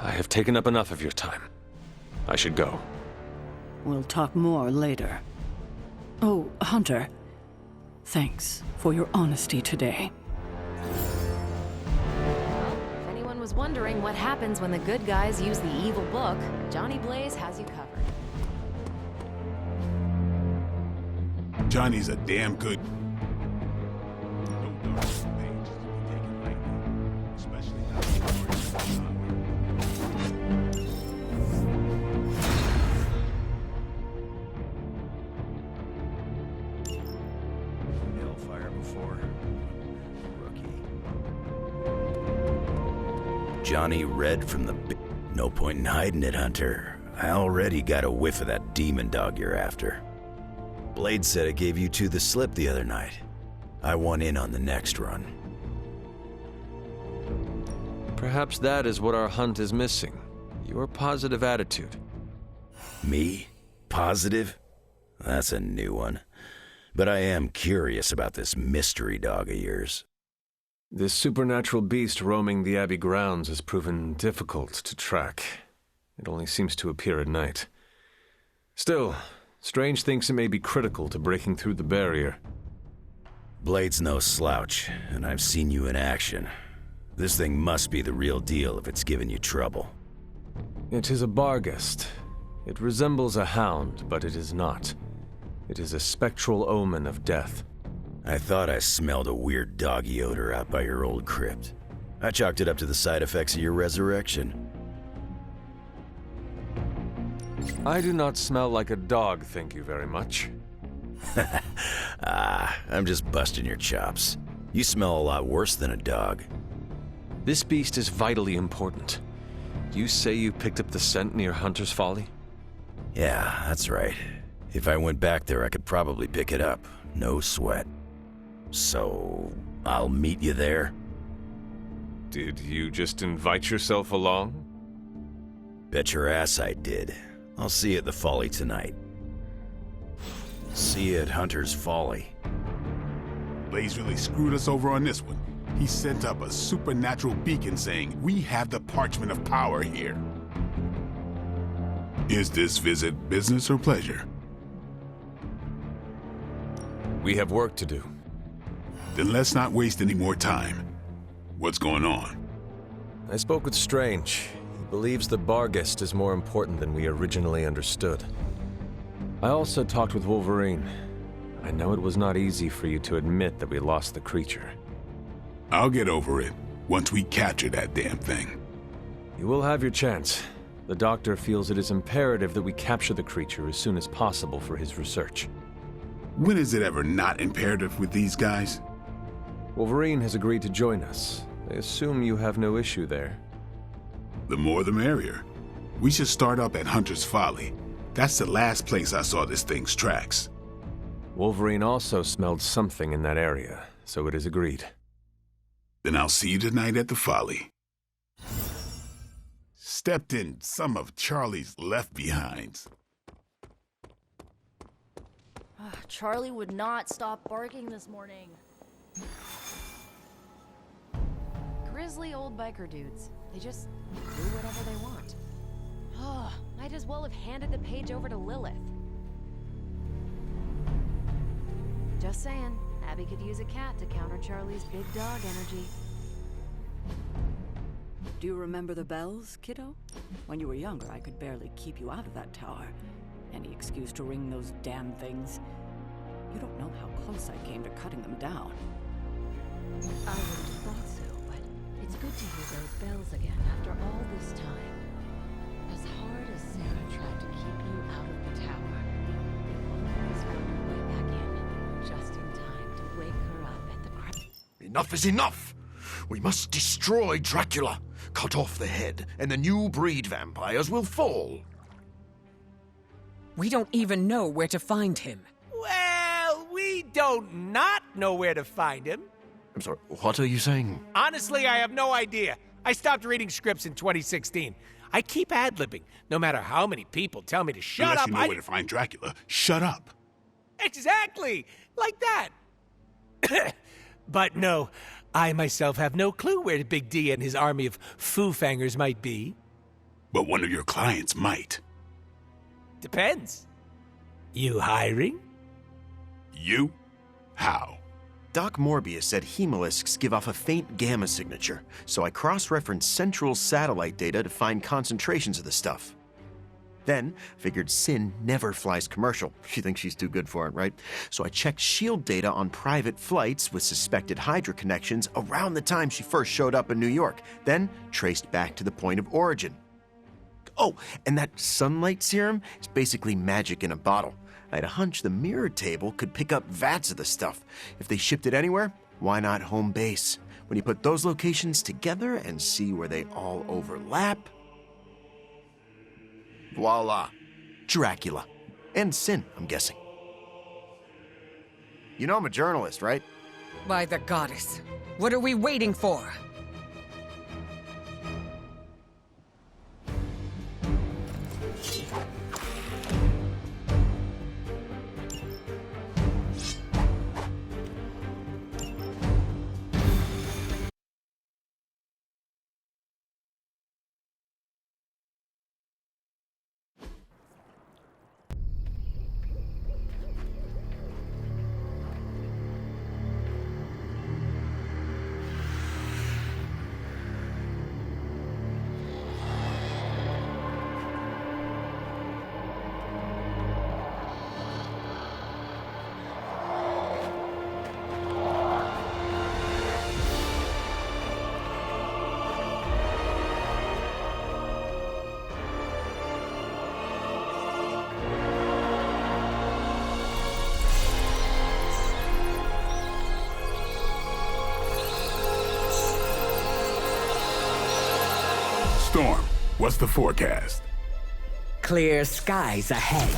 I have taken up enough of your time. I should go. We'll talk more later. Oh, Hunter. Thanks for your honesty today. If anyone was wondering what happens when the good guys use the evil book, Johnny Blaze has you covered. Johnny's a damn good... Hellfire before. Rookie. Johnny Red from the... No point in hiding it, Hunter. I already got a whiff of that demon dog you're after. Blade said it gave you two the slip the other night. I want in on the next run. Perhaps that is what our hunt is missing. Your positive attitude. Me? Positive? That's a new one. But I am curious about this mystery dog of yours. This supernatural beast roaming the Abbey grounds has proven difficult to track. It only seems to appear at night. Still, Strange thinks it may be critical to breaking through the barrier. Blade's no slouch, and I've seen you in action. This thing must be the real deal if it's given you trouble. It is a Barghest. It resembles a hound, but it is not. It is a spectral omen of death. I thought I smelled a weird doggy odor out by your old crypt. I chalked it up to the side effects of your resurrection. I do not smell like a dog, thank you very much. I'm just busting your chops. You smell a lot worse than a dog. This beast is vitally important. You say you picked up the scent near Hunter's Folly? Yeah, that's right. If I went back there, I could probably pick it up. No sweat. So, I'll meet you there? Did you just invite yourself along? Bet your ass I did. I'll see you at the Folly tonight. See you at Hunter's Folly. Blaze really screwed us over on this one. He sent up a supernatural beacon saying, "We have the parchment of power here." Is this visit business or pleasure? We have work to do. Then let's not waste any more time. What's going on? I spoke with Strange. He believes the Barghest is more important than we originally understood. I also talked with Wolverine. I know it was not easy for you to admit that we lost the creature. I'll get over it once we capture that damn thing. You will have your chance. The doctor feels it is imperative that we capture the creature as soon as possible for his research. When is it ever not imperative with these guys? Wolverine has agreed to join us. I assume you have no issue there. The more the merrier. We should start up at Hunter's Folly. That's the last place I saw this thing's tracks. Wolverine also smelled something in that area, so it is agreed. Then I'll see you tonight at the Folly. Stepped in some of Charlie's left-behinds. Charlie would not stop barking this morning. Grizzly old biker dudes. They just do whatever they want. Oh, might as well have handed the page over to Lilith. Just saying, Abby could use a cat to counter Charlie's big dog energy. Do you remember the bells, kiddo? When you were younger, I could barely keep you out of that tower. Any excuse to ring those damn things. You don't know how close I came to cutting them down. I would have thought so, but it's good to hear those bells again after all this time. As hard as Sarah tried to keep you out of the tower, you always found your way back in, just in time to wake her up at the crack. Enough is enough! We must destroy Dracula, cut off the head, and the new breed vampires will fall. We don't even know where to find him. Well, we don't not know where to find him. I'm sorry, what are you saying? Honestly, I have no idea. I stopped reading scripts in 2016. I keep ad-libbing, no matter how many people tell me to shut Unless up. you know where to find Dracula, shut up. Exactly, like that. But no, I myself have no clue where Big D and his army of Foo-Fangers might be. But one of your clients might. Depends. You hiring? You? How? Doc Morbius said hemolisks give off a faint gamma signature, so I cross-referenced Central's satellite data to find concentrations of the stuff. Then, figured Sin never flies commercial. She thinks she's too good for it, right? So I checked SHIELD data on private flights with suspected Hydra connections around the time she first showed up in New York, then traced back to the point of origin. Oh, and that sunlight serum is basically magic in a bottle. I had a hunch the mirror table could pick up vats of the stuff. If they shipped it anywhere, why not home base? When you put those locations together and see where they all overlap, voila, Dracula. And Sin, I'm guessing. You know I'm a journalist, right? By the goddess. What are we waiting for? Storm, what's the forecast? Clear skies ahead.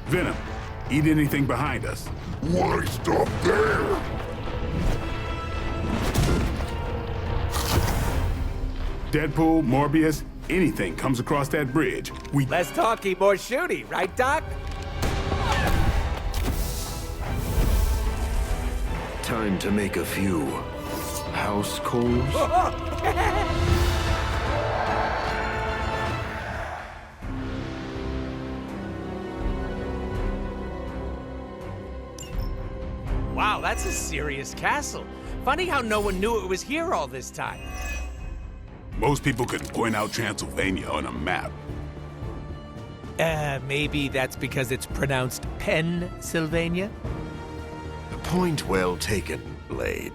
Venom, eat anything behind us. Why stop there? Deadpool, Morbius, anything comes across that bridge. Less talky, more shooty, right, Doc? Time to make a few house calls. Wow, that's a serious castle. Funny how no one knew it was here all this time. Most people couldn't point out Transylvania on a map. Maybe that's because it's pronounced Pennsylvania? Point well taken, Blade.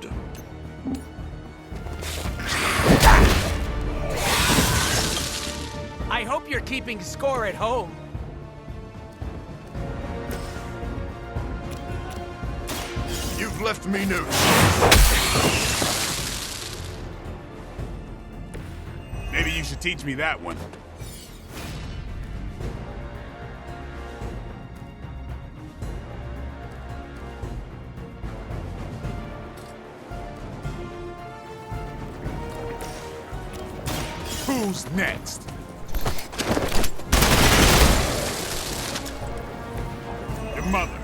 I hope you're keeping score at home. You've left me no. Maybe you should teach me that one. Who's next? Your mother.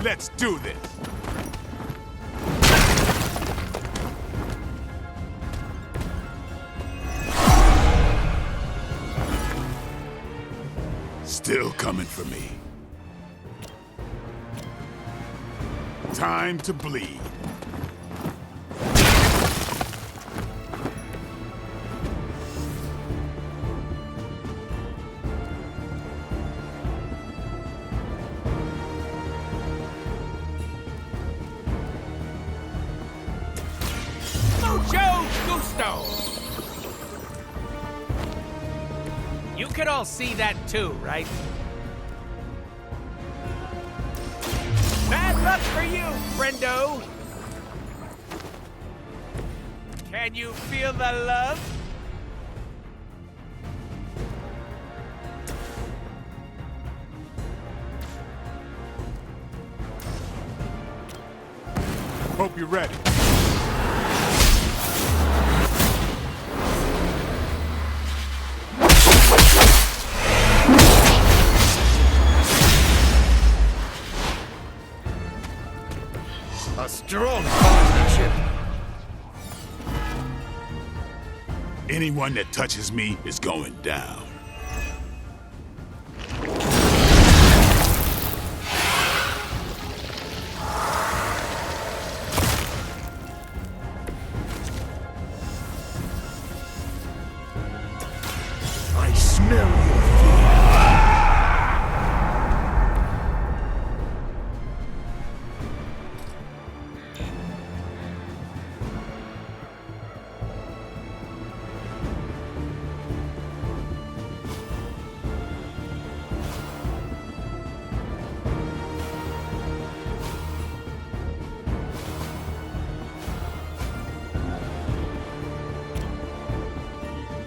Let's do this. Still coming for me. Time to bleed. Mucho gusto! You could all see that too, right? Bad luck for you, friendo! Can you feel the love? Hope you're ready. A strong partnership. Anyone that touches me is going down. I smell your fear.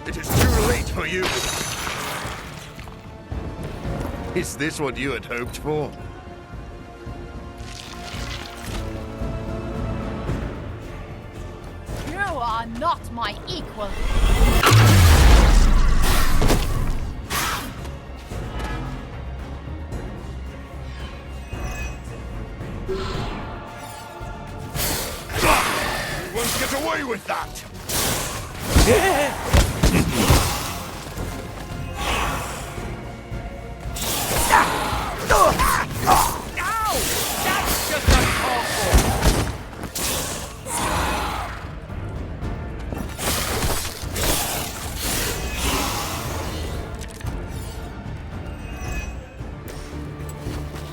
It is too late for you. Is this what you had hoped for? You are not my equal. You won't get away with that! That's just uncalled for!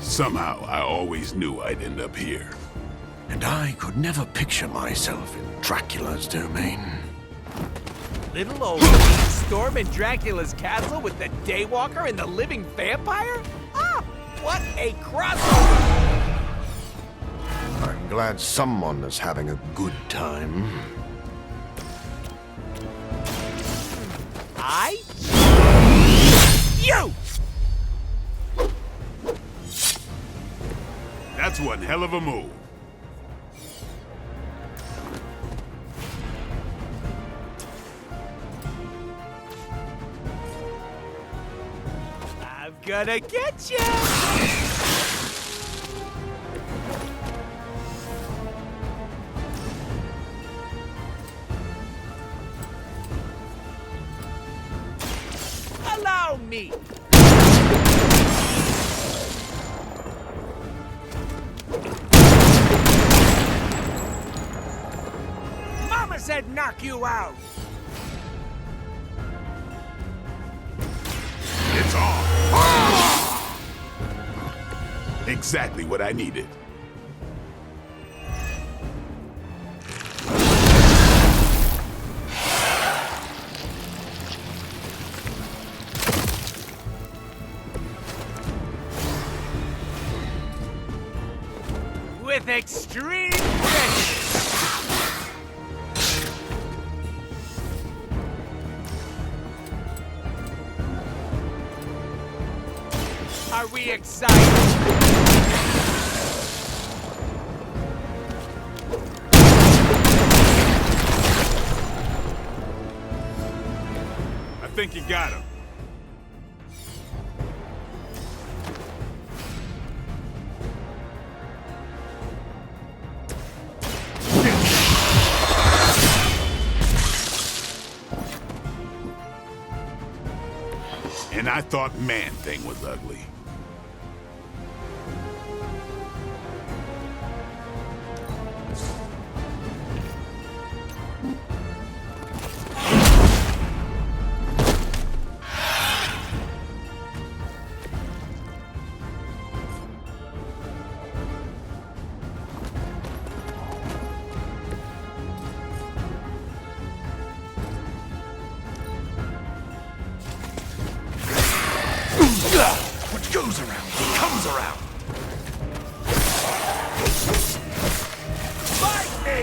Somehow, I always knew I'd end up here. And I could never picture myself in Dracula's domain. Little old storming Dracula's castle with the Daywalker and the living vampire? Ah, what a crossover! I'm glad someone is having a good time. You! That's one hell of a move. I'm gonna get you! Allow me! Mama said knock you out! It's on! Exactly what I needed. With extreme pressure! Are we excited? I think you got him. And I thought Man-Thing was ugly. What goes around comes around. Fight me!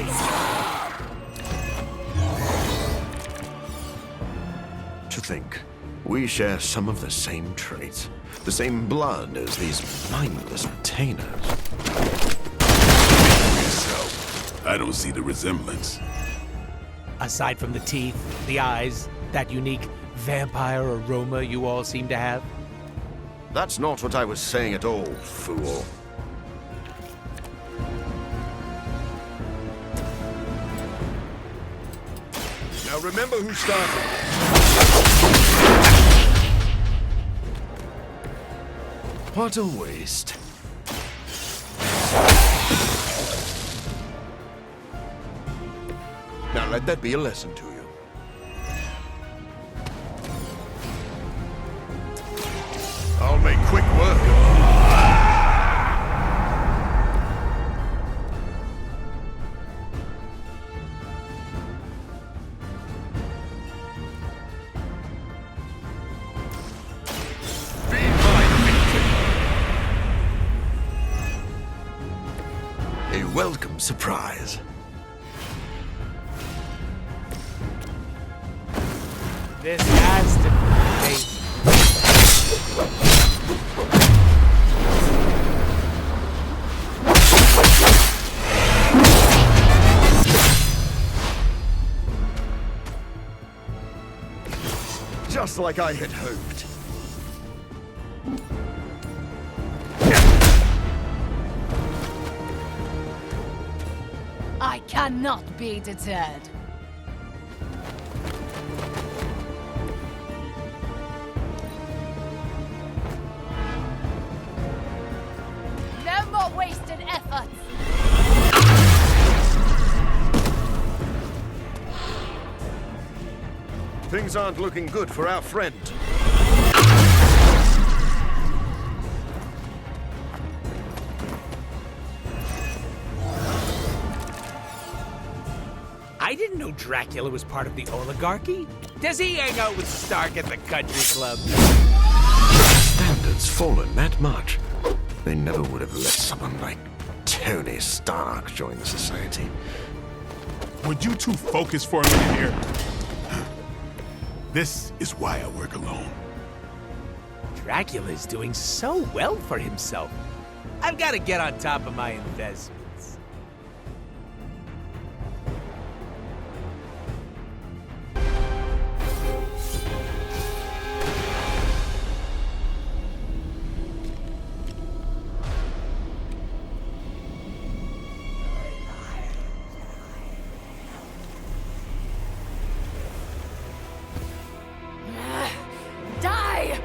To think, we share some of the same traits, the same blood as these mindless retainers. So, I don't see the resemblance. Aside from the teeth, the eyes, that unique vampire aroma you all seem to have? That's not what I was saying at all, fool. Now remember who started. What a waste. Now let that be a lesson to you. I'll make quick work. Be my victim. A welcome surprise. This has to be... Just like I had hoped. I cannot be deterred. No more wasted efforts. Things aren't looking good for our friend. I didn't know Dracula was part of the oligarchy. Does he hang out with Stark at the country club? Standards fallen that much. They never would have let someone like Tony Stark join the society. Would you two focus for a minute here? This is why I work alone. Dracula is doing so well for himself. I've got to get on top of my investments. Die!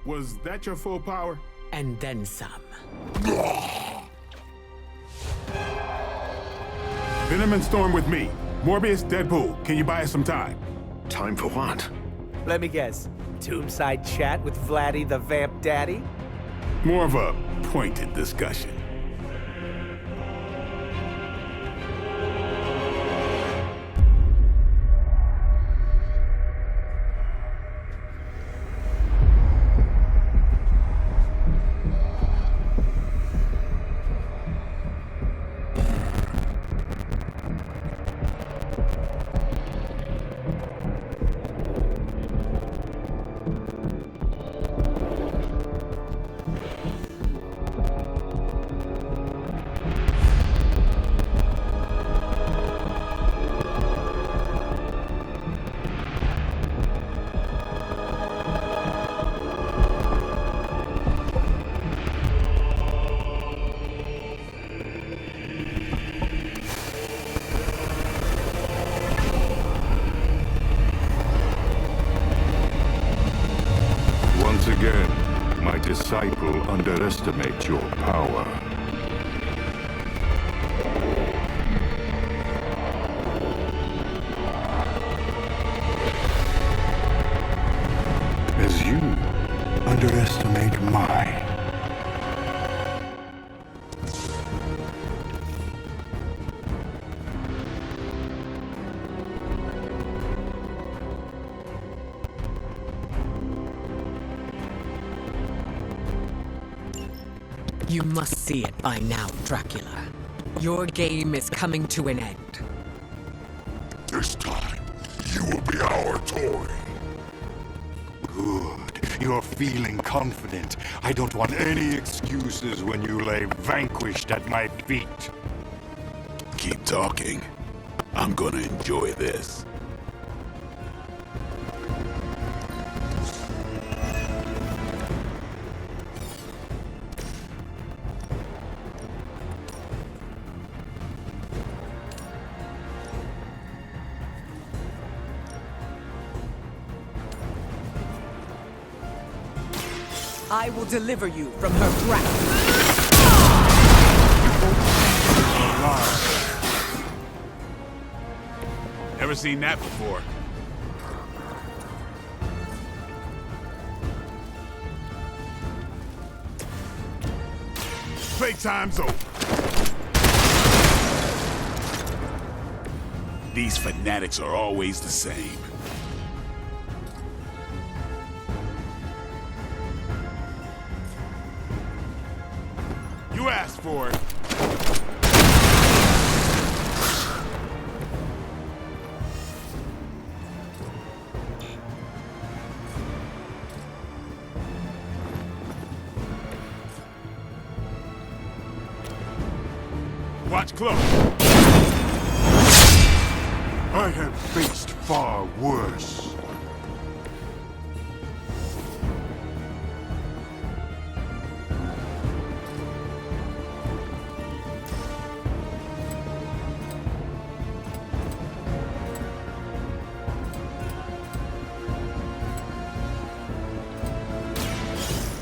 Was that your full power? And then some. Venom and Storm with me. Morbius, Deadpool, can you buy us some time? Time for what? Let me guess. Tombside chat with Vladdy the Vamp Daddy? More of a pointed discussion. Once again, my disciple underestimates your power. As you underestimate mine. You must see it by now, Dracula. Your game is coming to an end. This time, you will be our toy. Good. You're feeling confident. I don't want any excuses when you lay vanquished at my feet. Keep talking. I'm gonna enjoy this. I will deliver you from her grasp. Never seen that before. Playtime's over. These fanatics are always the same. You asked for it. Watch close. I have faced far worse.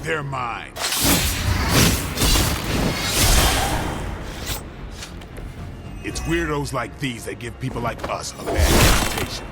They're mine. weirdos like these that give people like us a bad reputation.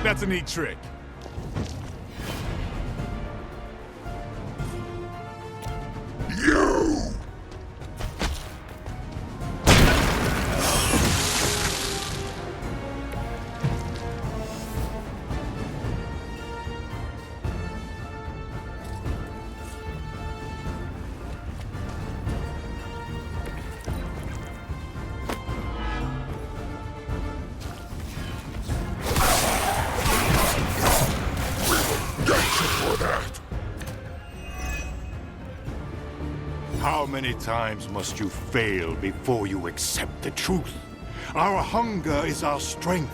That's a neat trick. How many times must you fail before you accept the truth? Our hunger is our strength.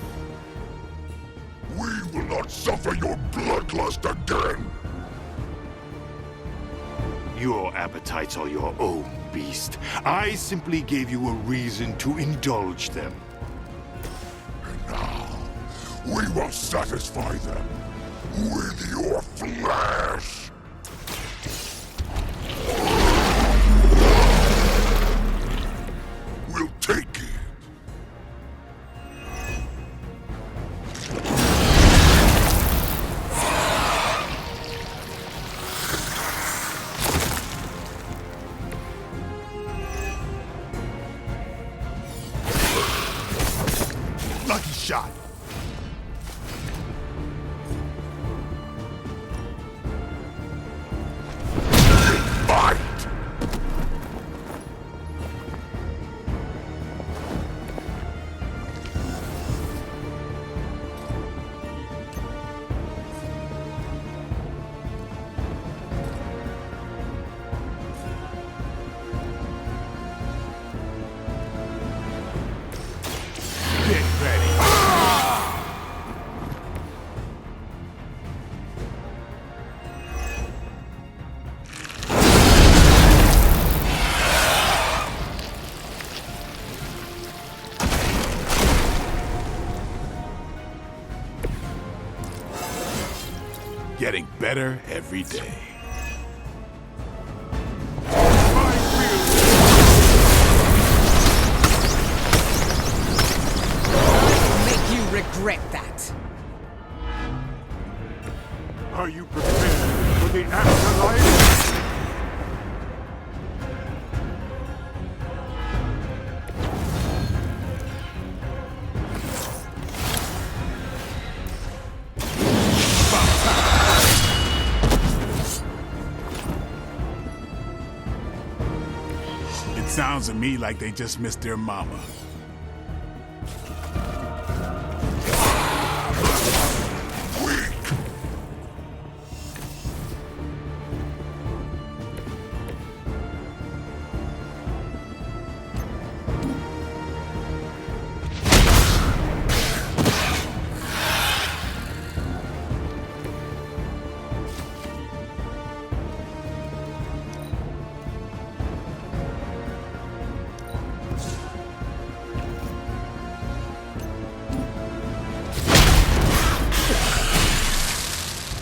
We will not suffer your bloodlust again! Your appetites are your own, beast. I simply gave you a reason to indulge them. And now, we will satisfy them with your flesh! We'll take it! Lucky shot. Getting better every day. I'll make you regret that. Are you prepared for the afterlife? Sounds to me like they just missed their mama.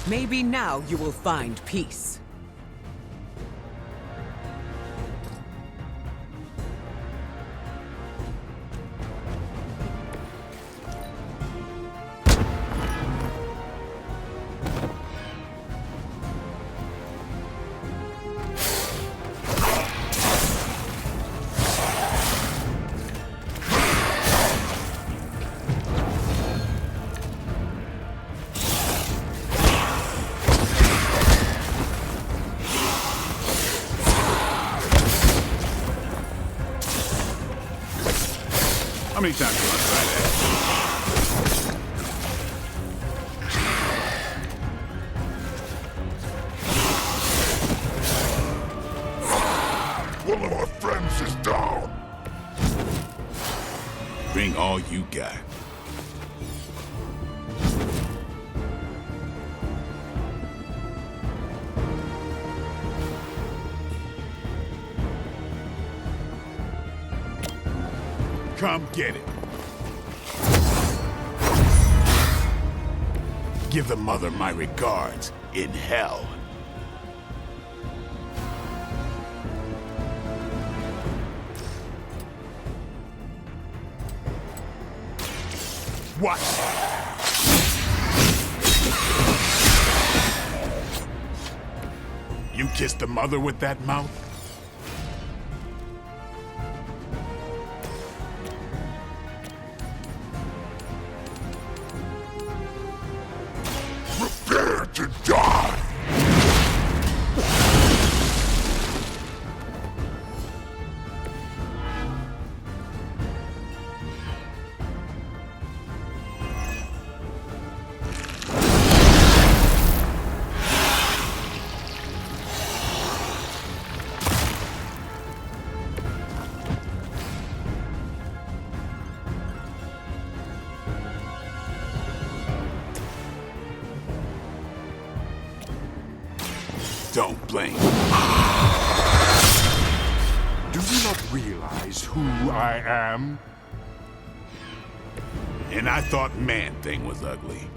Maybe now you will find peace. many times do I try that? One of our friends is down. Bring all you got. Come get it. Give the mother my regards in hell. Watch. You kissed the mother with that mouth? Prepare to die! Don't blame. Do you not realize who I am? And I thought Man-Thing was ugly.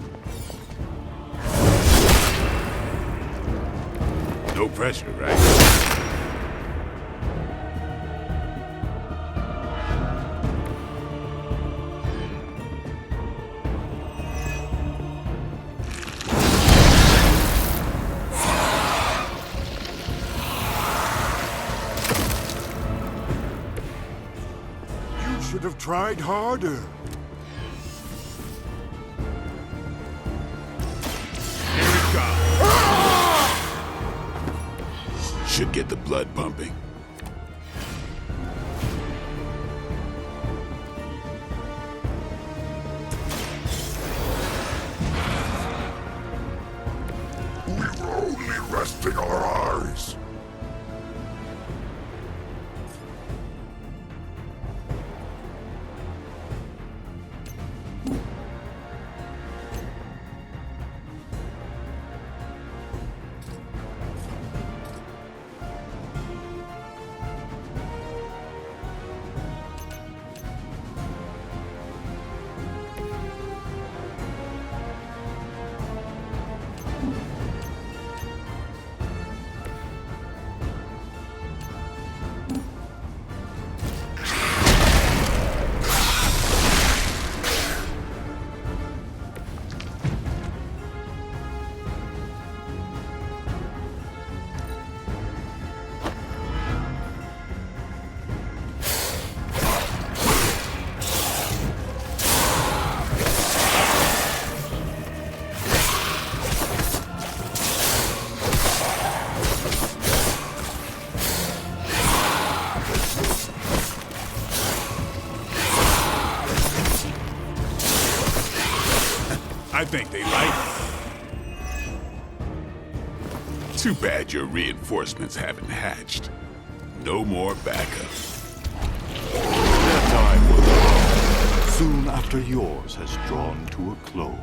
No pressure, right? Should have tried harder. Here it comes. Should get the blood pumping. We were only resting our eyes. I think they like it. Too bad your reinforcements haven't hatched. No more backup. Their time will come, soon after yours has drawn to a close.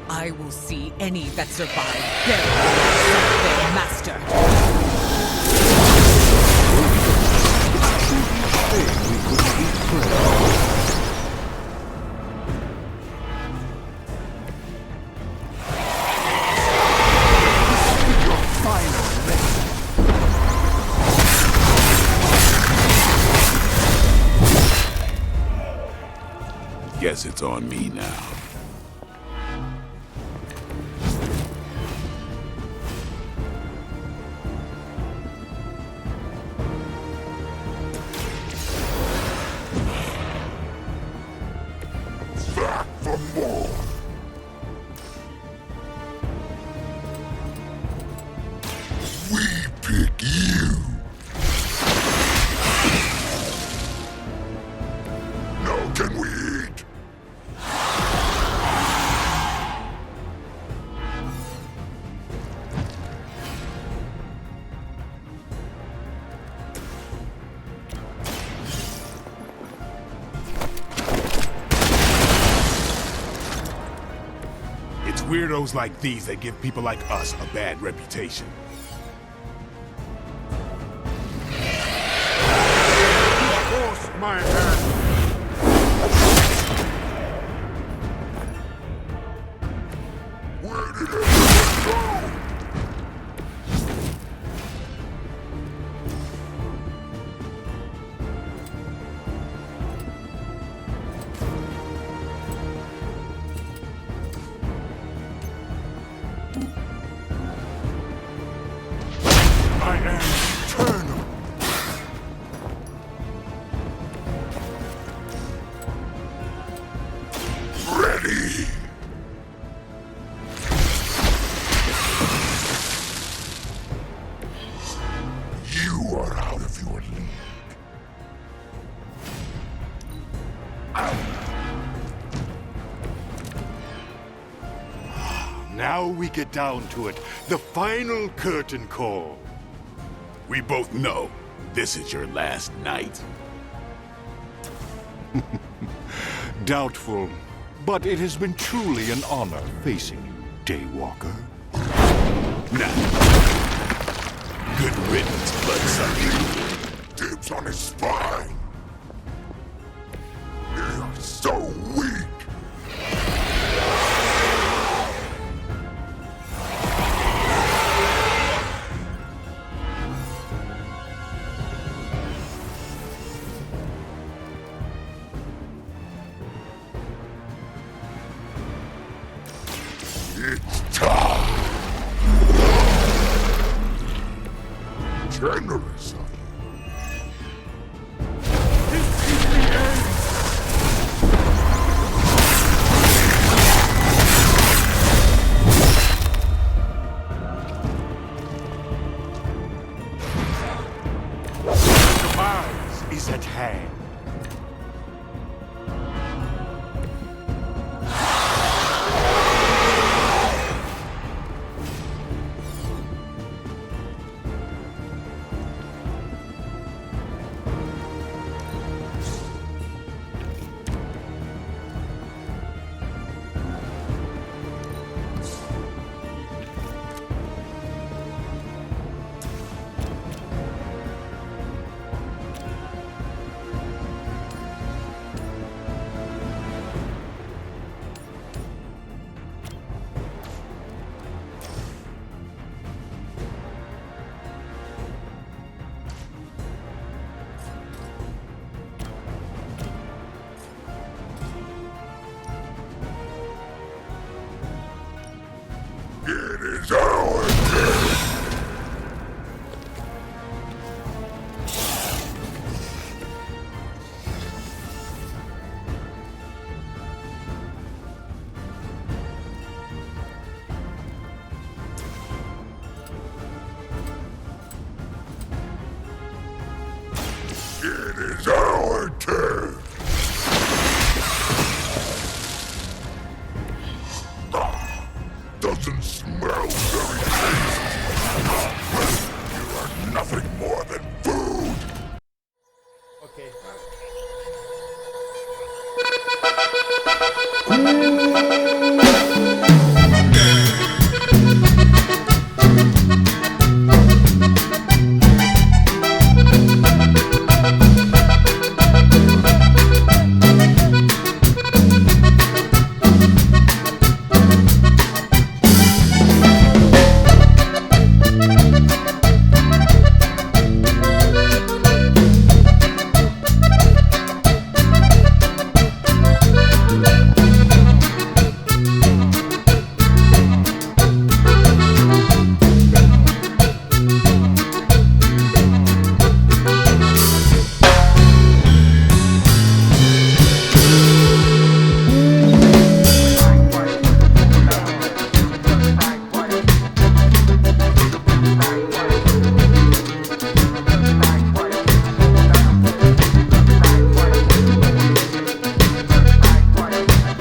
I will see any that survive buried their master. We could eat friends. Guess it's on me now. Back for more. We pick you. weirdos like these that give people like us a bad reputation. Force my hand! Where did everyone go? I am eternal. Ready. You are out of your league. Now we get down to it. The final curtain call. We both know this is your last night. Doubtful, but it has been truly an honor facing you, Daywalker. Nah. Good riddance, bloodsucker. Dibs on his spine. You're so weak. It's time. Generous of you. This is the end. Demise is at hand. It is our turn. It is our turn. Doesn't smell very tasty. You are nothing more than food. Okay.